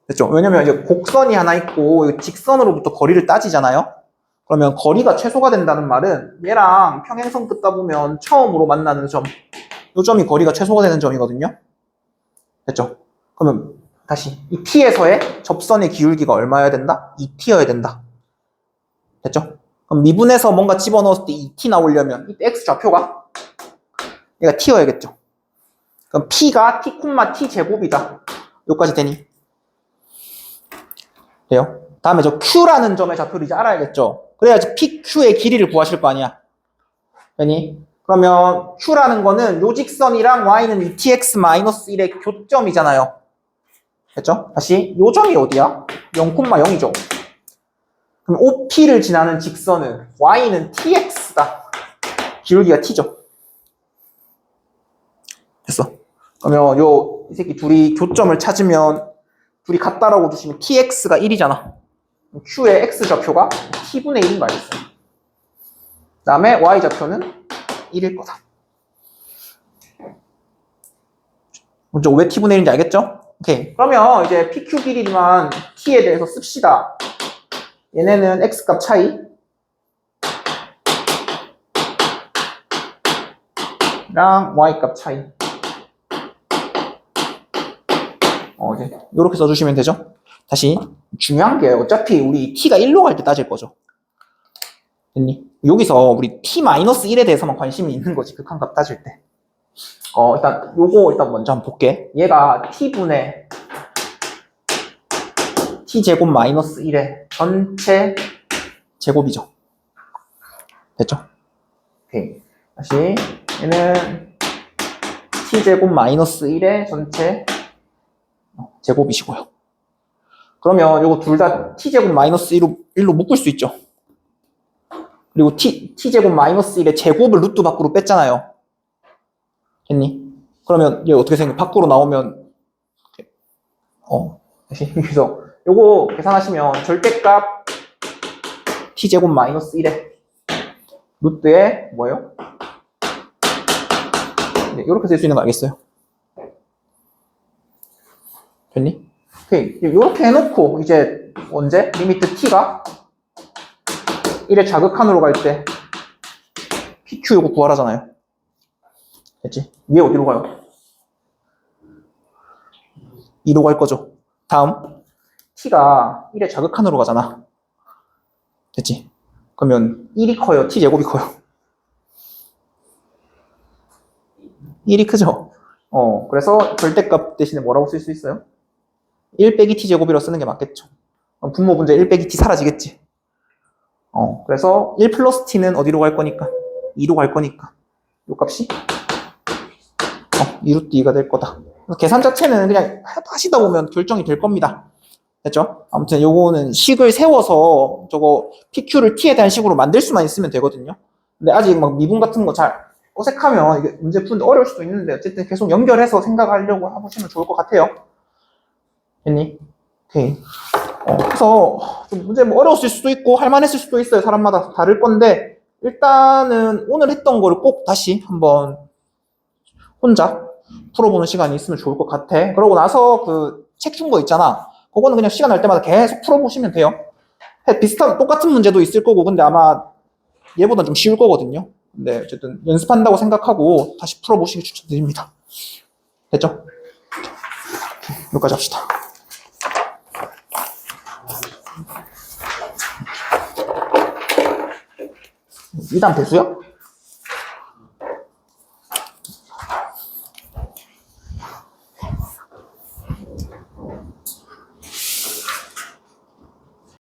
S1: 됐죠? 왜냐면 이제 곡선이 하나 있고 직선으로부터 거리를 따지잖아요? 그러면 거리가 최소가 된다는 말은 얘랑 평행선 긋다 보면 처음으로 만나는 점, 요 점이 거리가 최소가 되는 점이거든요? 됐죠? 그러면 다시 이 P에서의 접선의 기울기가 얼마여야 된다? 2T여야 된다. 됐죠? 그럼 미분해서 뭔가 집어넣었을 때 2T 나오려면 이때 X좌표가 얘가 t여야겠죠. 그럼 p가 t, t 제곱이다. 여기까지 되니? 돼요? 다음에 저 q라는 점의 좌표를 이제 알아야겠죠. 그래야지 pq의 길이를 구하실 거 아니야. 되니? 그러면 q라는 거는 요 직선이랑 y는 2tx-1의 교점이잖아요. 됐죠? 다시 요 점이 어디야? 0,0이죠. 그럼 OP를 지나는 직선은 y는 tx다. 기울기가 t죠. 됐어. 그러면 이 새끼 둘이 교점을 찾으면 둘이 같다라고 두시면 tx가 1이잖아. q의 x 좌표가 t분의 1인 거 알겠어요? 그 다음에 y 좌표는 1일 거다. 먼저 왜 t분의 1인지 알겠죠? 오케이. 그러면 이제 pq 길이만 t에 대해서 씁시다. 얘네는 x값 차이 랑 y값 차이. 이제 이렇게 써주시면 되죠. 다시 중요한 게 어차피 우리 t가 1로 갈 때 따질 거죠. 됐니? 여기서 우리 t-1에 대해서만 관심이 있는 거지. 극한값 따질 때. 일단 요거 일단 먼저 한번 볼게. 얘가 t분의 t제곱 마이너스 1의 전체 제곱이죠. 됐죠? 오케이. 다시 얘는 t제곱 마이너스 1의 전체 제곱이시고요. 그러면 요거 둘 다 t제곱 마이너스 1로 묶을 수 있죠. 그리고 t제곱 마이너스 1의 제곱을 루트 밖으로 뺐잖아요. 됐니? 그러면 얘 어떻게 생겨? 밖으로 나오면 그래서 요거 계산하시면 절대값 t제곱 마이너스 1의 루트에 뭐예요? 네, 이렇게 쓸 수 있는 거 알겠어요? 됐니? 오케이. 이렇게 해놓고 이제 언제? 리미트 t가 1의 자극한으로 갈 때 pq 요거 구하라잖아요. 됐지? 위에 어디로 가요? 2로 갈 거죠. 다음 t가 1의 자극한으로 가잖아. 됐지? 그러면 1이 커요? t제곱이 커요? 1이 크죠? 그래서 절대값 대신에 뭐라고 쓸 수 있어요? 1 빼기 t제곱이라고 쓰는 게 맞겠죠. 분모 분자 1 빼기 t 사라지겠지. 그래서 1 플러스 t는 어디로 갈 거니까? 2로 갈 거니까. 요 값이 2루트 2가 될 거다. 계산 자체는 그냥 하시다 보면 결정이 될 겁니다. 됐죠? 아무튼 요거는 식을 세워서 저거 PQ를 T에 대한 식으로 만들 수만 있으면 되거든요. 근데 아직 막 미분 같은 거 잘 어색하면 이게 문제 푸는데 어려울 수도 있는데 어쨌든 계속 연결해서 생각하려고 해보시면 좋을 것 같아요. 됐니? 오케이. 그래서 좀 문제 뭐 어려웠을 수도 있고 할만했을 수도 있어요. 사람마다 다를 건데 일단은 오늘 했던 거를 꼭 다시 한번 혼자 풀어보는 시간이 있으면 좋을 것 같아. 그러고 나서 그 책 준 거 있잖아. 그거는 그냥 시간 날 때마다 계속 풀어보시면 돼요. 비슷한 똑같은 문제도 있을 거고 근데 아마 얘보다 좀 쉬울 거거든요. 근데 어쨌든 연습한다고 생각하고 다시 풀어보시기 추천드립니다. 됐죠? 여기까지 합시다. 2단 대수요?